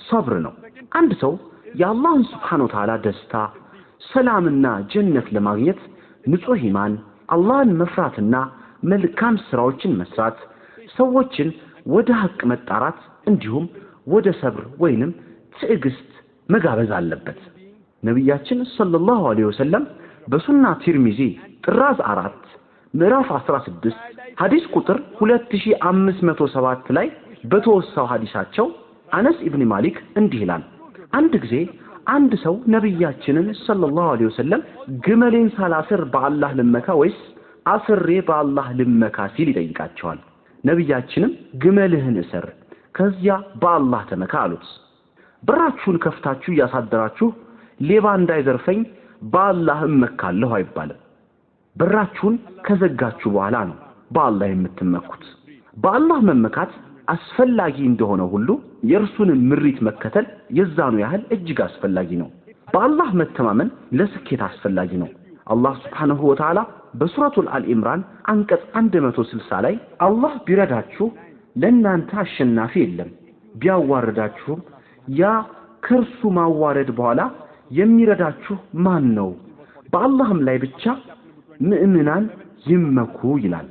ሰብር ነው አንድ ሰው የአላህን Subhanahu Wa Ta'ala ደስታ ሰላምና ጀነት ለማግኘት ንጹህ ኢማን አላህን መፍራትና መልካም ስራዎችን መስራት ሰዎችን ወደ ሐቅ መጣራት እንዲሁም ወደ ሰብር ወይንም ትዕግስት መጋበዝ አለበት ነብያችን ሰለላሁ ዐለይሂ ወሰለም በሱና ትርሚዚ ጥራዝ 4 ምዕራፍ 16 ሐዲስ ቁጥር 2507 ላይ በተወሳው ሐዲሳቸው አነስ ኢብኑ ማሊክ እንዲህ ይላል አንድ ጊዜ አንድ ሰው ነብያችንን ሰለላሁ ዐለይሂ ወሰለም ግመሌን ሳላስር በአላህ ልመካ ወይስ አስሬ በአላህ ልመካ ሲል ይጠይቃቸዋል ነብያችንም ግመልህን እሰር ከዚያ በአላህ ተመካ አሉት በራችሁን ከፍታችሁ ያሳደራችሁ ሌባ እንዳይዘርፈኝ በአላህ እመካለሁ አይባልም በራችሁን ከዘጋችሁ በኋላ ነው በአላህ የምትመኩት በአላህ መመካት አስፈላጊ እንደሆነ ሁሉ የእርሱን ምሪት መከተል የዛኑ ያህል እጅግ አስፈላጊ ነው በአላህ መተማመን ለስኬት አስፈላጊ ነው አላህ Subhanahu Wa Ta'ala በሱረቱል አልኢምራን አንቀጽ 160 ላይ አላህ ቢረዳችሁ ለእናንተ አሸናፊ የለም ቢያዋርዳችሁ ያ ከርሱ ማዋረድ በኋላ የሚረዳችሁ ማን ነው በአላህም ላይ ብቻ ምእምናን ይመኩ ይላል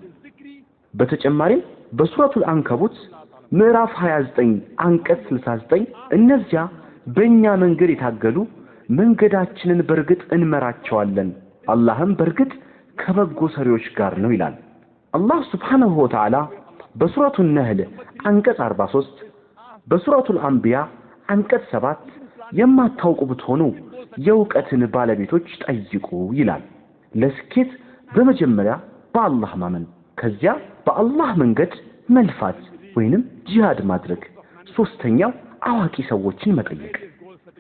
በተጨማሪም በሱረቱል አንከቡት ምዕራፍ 29 አንቀጽ 69 እነዚያ በእኛ መንገድ የታገሉ መንገዳችንን በርግጥ እንመራቸዋለን አላህም በርግጥ ከበጎ ሰሪዎች ጋር ነው ይላል አላህ Subhanahu Wa Ta'ala በሱረቱል ነህል አንቀጽ 43 በሱረቱል አንቢያ አንቀጽ 7 የማታውቁ ብትሆኑ የእውቀትን ባለቤቶች ጠይቁ ይላል ለስኬት በመጀመሪያ በአላህ ማመን ከዚያ በአላህ መንገድ መልፋት ወይንም ጂሃድ ማድረግ ሶስተኛው አዋቂ ሰዎችን መጠየቅ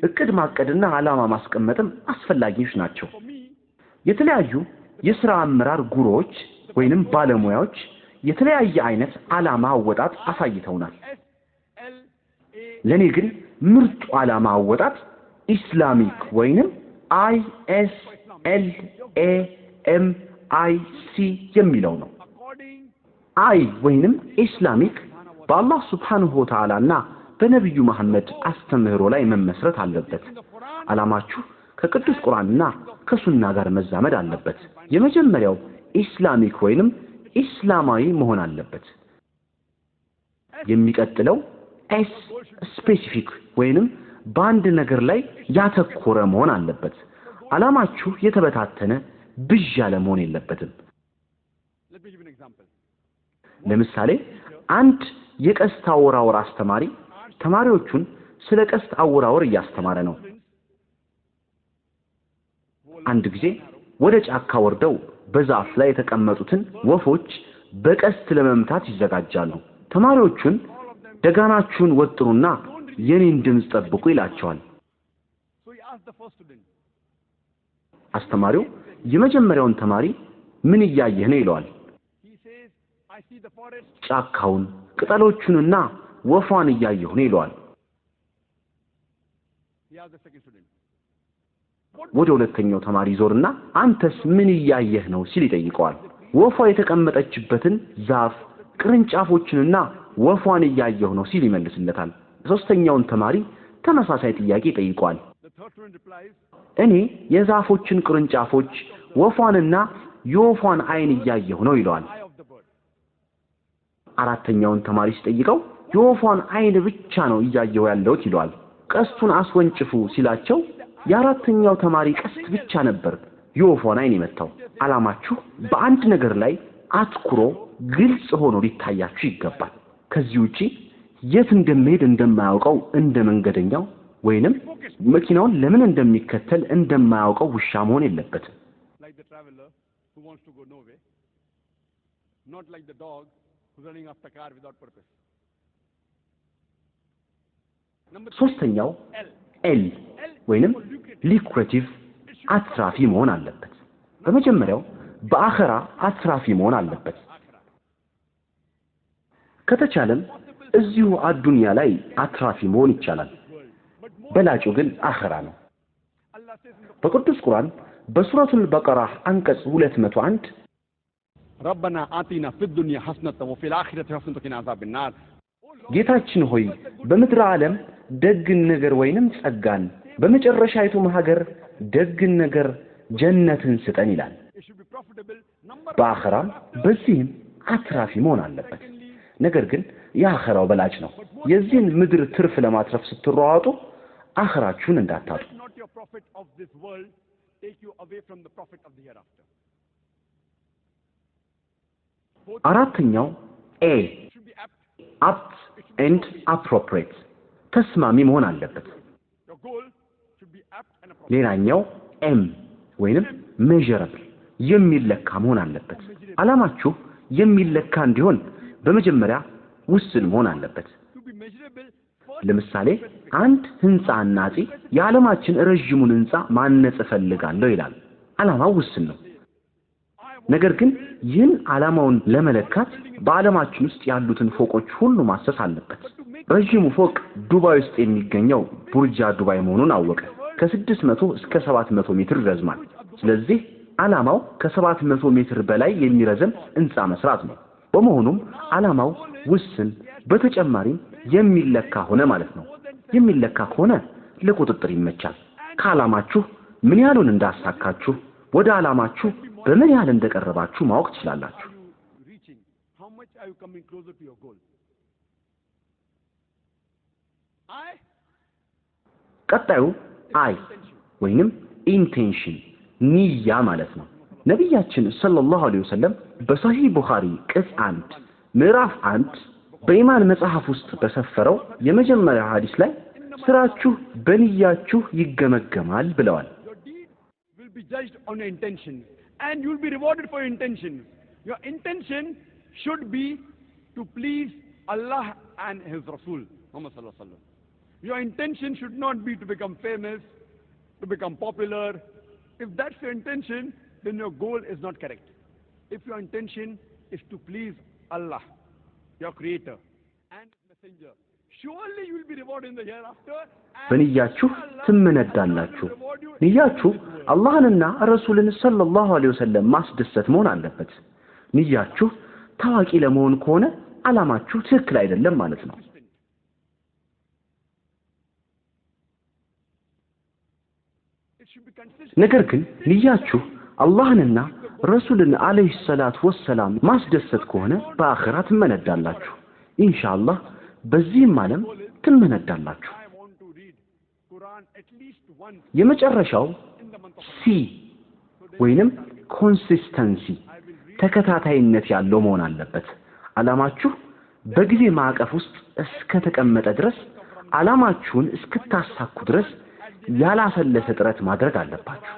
እቅድ ማቀድና ዓላማ ማስቀመጥም አስፈላጊዎች ናቸው የተለያዩ የሥራ አመራር ጉሮዎች ወይንም ባለሙያዎች የተለያየ አይነት ዓላማ አወጣጥ አሳይተውናል ለኔ ግን ምርጡ ዓላማ አወጣጥ ኢስላሚክ ወይንም ISLAMIC የሚለው ነው ወይንም ኢስላሚክ በአላህ Subhanahu Wa Ta'ala እና በነብዩ መሐመድ አስተምህሮ ላይ መመስረት አለበት ዓላማችሁ ከቅዱስ ቁርአንና ከሱና ጋር መዛመድ አለበት የመጀመሪያው ኢስላሚክ ወይንም ኢስላማዊ መሆን አለበት የሚቀጥለው ኤስ ስፔሲፊክ ወይንም በአንድ ነገር ላይ ያተኮረ መሆን አለበት ዓላማችሁ የተበታተነ ብዥ ያለ መሆን የለበትም ለምሳሌ አንድ የቀስት አወራወር አስተማሪ ተማሪዎቹን ስለ ቀስት አወራወር እያስተማረ ነው አንድ ጊዜ ወደ ጫካ ወርደው በዛፍ ላይ የተቀመጡትን ወፎች በቀስት ለመምታት ይዘጋጃሉ ተማሪዎቹን ደጋናችሁን ወጥሩና የኔን ድምጽ ጠብቁ ይላቸዋል አስተማሪው የመጀመሪያውን ተማሪ ምን እያየህ ነው ይለዋል ጫካውን ቅጠሎቹንና ወፏን እያየሁ ነው ይለዋል ወደ ሁለተኛው ተማሪ ዞርና አንተስ ምን እያየህ ነው ሲል ይጠይቀዋል ወፏ የተቀመጠችበትን ዛፍ ቅርንጫፎችንና ወፏን እያየሁ ነው ሲል ይመልስለታል ሶስተኛውን ተማሪ ተመሳሳይ ጥያቄ ይጠይቀዋል እኔ የዛፎችን ቅርንጫፎች ወፏንና የወፏን አይን እያየሁ ነው ይለዋል አራተኛውን ተማሪ ሲጠይቀው የወፏን አይን ብቻ ነው እያየሁ ያለሁት ይለዋል ቀስቱን አስወንጭፉ ሲላቸው የአራተኛው ተማሪ ቀስት ብቻ ነበር የወፏን አይን የመታው ዓላማችሁ በአንድ ነገር ላይ አትኩሮ ግልጽ ሆኖ ሊታያችሁ ይገባል ከዚህ ውጪ የት እንደሚሄድ እንደማያውቀው እንደ መንገደኛው ወይንም መኪናውን ለምን እንደሚከተል እንደማያውቀው ውሻ መሆን የለበትም like the traveler who wants to go nowhere not like the dog who's running after car without purpose ሶስተኛው ኤል ወይንም ሊኩሬቲቭ አትራፊ መሆን አለበት በመጀመሪያው በአኺራ አትራፊ መሆን አለበት ከተቻለም እዚሁ አዱንያ ላይ አትራፊ መሆን ይቻላል በላጩ ግን አኺራ ነው በቅዱስ ቁርአን በሱረቱል በቀራ አንቀጽ 201 ربنا آتنا في الدنيا حسنة وفي الآخرة حسنة وقنا عذاب النار ጌታችን ሆይ በምድር ዓለም ደግን ነገር ወይንም ጸጋን በመጨረሻይቱም ሀገር ደግን ነገር ጀነትን ስጠን ይላል። በአኺራም በዚህም አትራፊ መሆን አለበት። ነገር ግን የአኺራው በላጭ ነው። የዚህን ምድር ትርፍ ለማትረፍ ስትሯሯጡ አኺራችሁን እንዳታጡ። አራተኛው ኤ apt and appropriate ተስማሚ መሆን አለበት። ሌላኛው ኤም ወይንም measurable የሚለካ መሆን አለበት። ዓላማችሁ የሚለካ እንዲሆን በመጀመሪያ ውስን መሆን አለበት። ለምሳሌ አንድ ህንጻ አናጺ የዓለማችን ረጅሙን ህንጻ ማነጽ ፈልጋለሁ ይላል። ዓላማው ውስን ነው። ነገር ግን ይህን ዓላማውን ለመለካት በዓለማችን ውስጥ ያሉትን ፎቆች ሁሉ ማሰስ አለበት። ረጅሙ ፎቅ ዱባይ ውስጥ የሚገኘው ቡርጃ ዱባይ መሆኑን አወቀ። ከ600 እስከ 700 ሜትር ይረዝማል። ስለዚህ ዓላማው ከ700 ሜትር በላይ የሚረዝም ህንጻ መስራት ነው። በመሆኑም ዓላማው ውስን በተጨማሪም የሚለካ ሆነ ማለት ነው። የሚለካ ከሆነ ለቁጥጥር ይመቻል። ከዓላማችሁ ምን ያህሉን እንዳሳካችሁ ወደ ዓላማችሁ በምን ያህል እንደቀረባችሁ ማወቅ ትችላላችሁ። ቀጣዩ አይ ወይንም ኢንቴንሽን ንያ ማለት ነው። ነብያችን ሰለላሁ ዐለይሂ ወሰለም በሰሂህ ቡኻሪ ቅጽ 1 ምዕራፍ 1 በኢማን መጽሐፍ ውስጥ በሰፈረው የመጀመሪያ ሐዲስ ላይ ስራችሁ በንያችሁ ይገመገማል ብለዋል። Be judged on your intention and you will be rewarded for your intention. Your intention should be to please Allah and His Rasul Muhammad sallallahu alaihi wasallam. Your intention should not be to become famous, to become popular. If that's your intention, then your goal is not correct. If your intention is to please Allah, your creator and messenger, surely you will be rewarded in the hereafter. በንያችሁ ትመነዳላችሁ። ንያችሁ አላህንና ረሱልን ሰለላሁ ዐለይሂ ወሰለም ማስደሰት መሆን አለበት። ንያችሁ ታዋቂ ለመሆን ከሆነ ዓላማችሁ ትክክል አይደለም ማለት ነው። ነገር ግን ንያችሁ አላህንና ረሱልን አለይሂ ሰላቱ ወሰላም ማስደሰት ከሆነ በአኺራ ትመነዳላችሁ። ኢንሻአላህ በዚህም ዓለም ትመነዳላችሁ። የመጨረሻው ሲ ወይንም ኮንሲስተንሲ ተከታታይነት ያለው መሆን አለበት። ዓላማችሁ በጊዜ ማዕቀፍ ውስጥ እስከ ተቀመጠ ድረስ ዓላማችሁን እስክታሳኩ ድረስ ያላሰለሰ ጥረት ማድረግ አለባችሁ።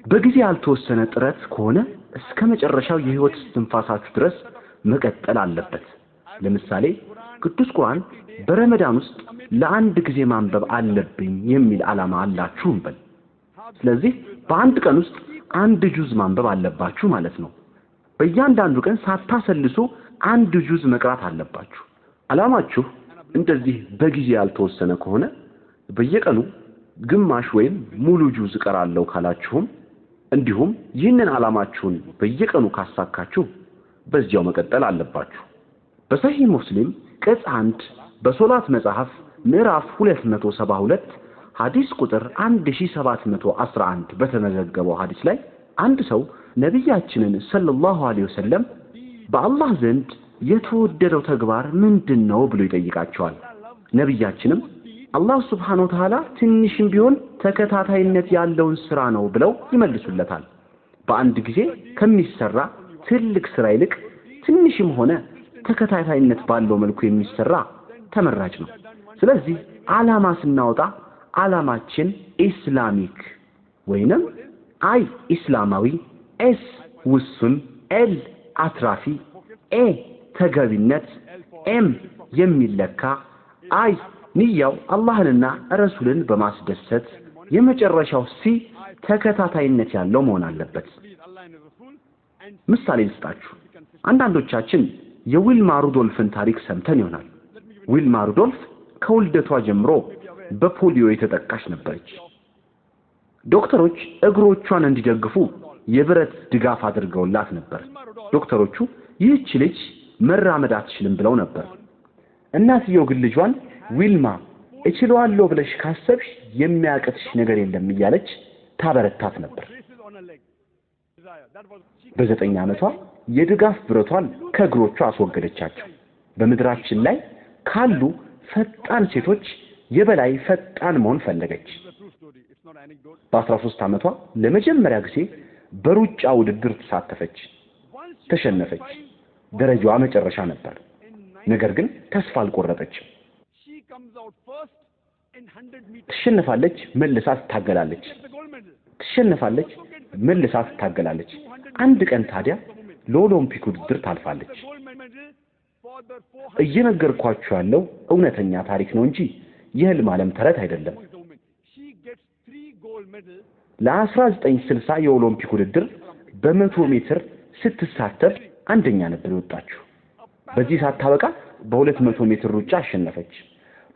በጊዜ ያልተወሰነ ጥረት ከሆነ እስከ መጨረሻው የህይወት እስትንፋሳችሁ ድረስ መቀጠል አለበት። ለምሳሌ ቅዱስ ቁርአን በረመዳን ውስጥ ለአንድ ጊዜ ማንበብ አለብኝ የሚል ዓላማ አላችሁ እንበል። ስለዚህ በአንድ ቀን ውስጥ አንድ ጁዝ ማንበብ አለባችሁ ማለት ነው። በእያንዳንዱ ቀን ሳታሰልሱ አንድ ጁዝ መቅራት አለባችሁ። ዓላማችሁ እንደዚህ በጊዜ ያልተወሰነ ከሆነ በየቀኑ ግማሽ ወይም ሙሉ ጁዝ እቀራለሁ ካላችሁም እንዲሁም ይህንን ዓላማችሁን በየቀኑ ካሳካችሁ በዚያው መቀጠል አለባችሁ። በሰሂህ ሙስሊም ቅጽ 1 በሶላት መጽሐፍ ምዕራፍ 272 ሐዲስ ቁጥር 1711 በተመዘገበው ሐዲስ ላይ አንድ ሰው ነብያችንን ሰለላሁ ዐለይሂ ወሰለም በአላህ ዘንድ የተወደደው ተግባር ምንድነው ብሎ ይጠይቃቸዋል። ነብያችንም አላህ Subhanahu Wa Ta'ala ትንሽም ቢሆን ተከታታይነት ያለውን ስራ ነው ብለው ይመልሱለታል። በአንድ ጊዜ ከሚሰራ ትልቅ ስራ ይልቅ ትንሽም ሆነ ተከታታይነት ባለው መልኩ የሚሰራ ተመራጭ ነው። ስለዚህ ዓላማ ስናወጣ ዓላማችን ኢስላሚክ ወይንም አይ ኢስላማዊ፣ ኤስ ውሱን፣ ኤል አትራፊ፣ ኤ ተገቢነት፣ ኤም የሚለካ፣ አይ ንያው አላህንና ረሱልን በማስደሰት፣ የመጨረሻው ሲ ተከታታይነት ያለው መሆን አለበት። ምሳሌ ልስጣችሁ። አንዳንዶቻችን የዊልማ ሩዶልፍን ታሪክ ሰምተን ይሆናል። ዊልማ ሩዶልፍ ከውልደቷ ጀምሮ በፖሊዮ የተጠቃች ነበረች። ዶክተሮች እግሮቿን እንዲደግፉ የብረት ድጋፍ አድርገውላት ነበር። ዶክተሮቹ ይህች ልጅ መራመድ አትችልም ብለው ነበር። እናትየው ግን ልጇን ዊልማ እችለዋለሁ ብለሽ ካሰብሽ የሚያቅትሽ ነገር የለም እያለች ታበረታት ነበር። በ9 ዓመቷ የድጋፍ ብረቷን ከእግሮቿ አስወገደቻቸው። በምድራችን ላይ ካሉ ፈጣን ሴቶች የበላይ ፈጣን መሆን ፈለገች። በ13 ዓመቷ ለመጀመሪያ ጊዜ በሩጫ ውድድር ተሳተፈች። ተሸነፈች። ደረጃዋ መጨረሻ ነበር። ነገር ግን ተስፋ አልቆረጠችም። ትሸነፋለች፣ መልሳ ትታገላለች። ትሸነፋለች፣ መልሳ ትታገላለች። አንድ ቀን ታዲያ ለኦሎምፒክ ውድድር ታልፋለች። እየነገርኳችሁ ያለው እውነተኛ ታሪክ ነው እንጂ የህልም ዓለም ተረት አይደለም። ለ1960 የኦሎምፒክ ውድድር በ100 ሜትር ስትሳተፍ አንደኛ ነበር የወጣችው። በዚህ ሳታበቃ በ200 ሜትር ሩጫ አሸነፈች።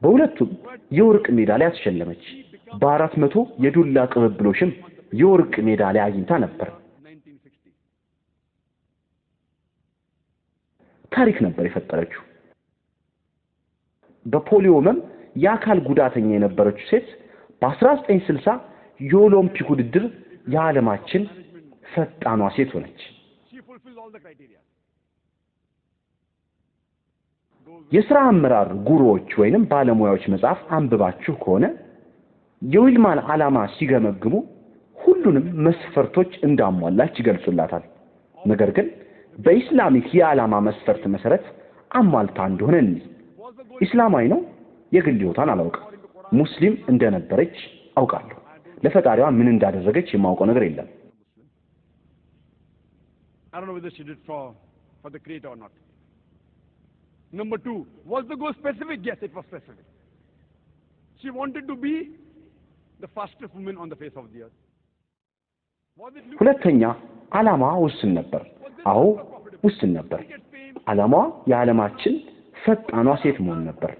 በሁለቱም የወርቅ ሜዳሊያ አስሸለመች። በ400 የዱላ ቅብብሎሽም የወርቅ ሜዳሊያ አግኝታ ነበር። ታሪክ ነበር የፈጠረችው። በፖሊዮ ህመም የአካል ጉዳተኛ የነበረችው ሴት በ1960 የኦሎምፒክ ውድድር የዓለማችን ፈጣኗ ሴት ሆነች። የሥራ አመራር ጉሩዎች ወይንም ባለሙያዎች መጽሐፍ አንብባችሁ ከሆነ የዊልማን ዓላማ ሲገመግሙ ሁሉንም መስፈርቶች እንዳሟላች ይገልጹላታል። ነገር ግን በኢስላሚክ የዓላማ መስፈርት መሰረት አሟልታ እንደሆነ ኢስላማዊ ነው የግል ህይወቷን አላውቅም። ሙስሊም እንደነበረች አውቃለሁ። ለፈጣሪዋ ምን እንዳደረገች የማውቀው ነገር የለም። I don't know whether she did for the creator or not. Number 2, was the goal specific? Yes, it was specific. She wanted to be the fastest woman on the face of the earth. ሁለተኛ ዓላማ ውስን ነበር። አዎ ውስን ነበር። ዓላማዋ የዓለማችን ፈጣኗ ሴት መሆን ነበር።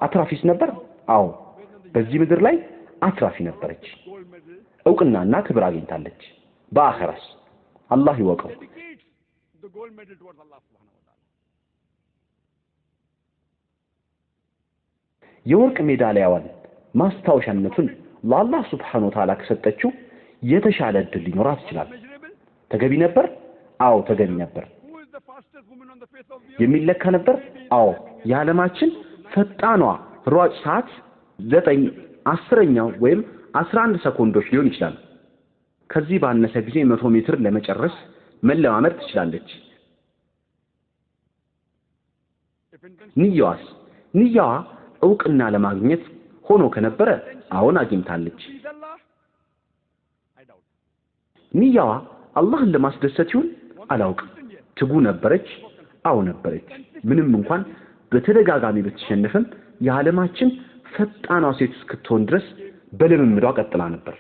አትራፊስ ነበር? አዎ በዚህ ምድር ላይ አትራፊ ነበረች። ዕውቅናና ክብር አግኝታለች። በአኺራስ አላህ ይወቀው። የወርቅ ሜዳሊያዋን ማስታወሻነቱን ለአላህ ሱብሓነሁ ወተዓላ ከሰጠችው የተሻለ እድል ሊኖራት ይችላል። ተገቢ ነበር? አዎ ተገቢ ነበር። የሚለካ ነበር? አዎ የዓለማችን ፈጣኗ ሯጭ ሰዓት 9/10 ወይም 11 ሰኮንዶች ሊሆን ይችላል። ከዚህ ባነሰ ጊዜ 100 ሜትር ለመጨረስ መለማመድ ትችላለች። ንያዋ ዕውቅና ለማግኘት ሆኖ ከነበረ አሁን አግኝታለች። ንያዋ አላህን ለማስደሰት ይሁን አላውቅም። ትጉ ነበረች? አዎ ነበረች። ምንም እንኳን በተደጋጋሚ ብትሸነፍም የዓለማችን ፈጣኗ ሴት እስክትሆን ድረስ በልምምዷ ቀጥላ ነበር።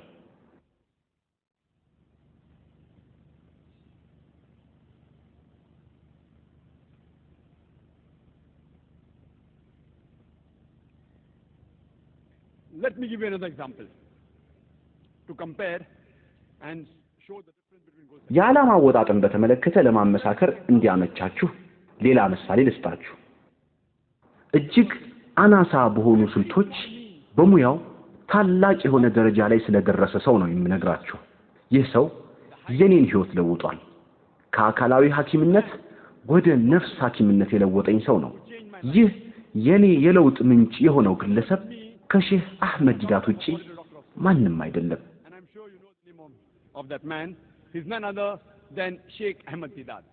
Let me give you another example to compare and show the difference between goals. የዓላማ አወጣጥን በተመለከተ ለማመሳከር እንዲያመቻችሁ ሌላ ምሳሌ ልስጣችሁ። እጅግ አናሳ በሆኑ ስልቶች በሙያው ታላቅ የሆነ ደረጃ ላይ ስለደረሰ ሰው ነው የምነግራችሁ። ይህ ሰው የኔን ህይወት ለውጧል። ከአካላዊ ሐኪምነት ወደ ነፍስ ሐኪምነት የለወጠኝ ሰው ነው። ይህ የኔ የለውጥ ምንጭ የሆነው ግለሰብ ከሼህ አህመድ ዲዳት ውጪ ማንም አይደለም። And I'm sure you know the name of that man. He's none other than Sheikh Ahmed Deedat.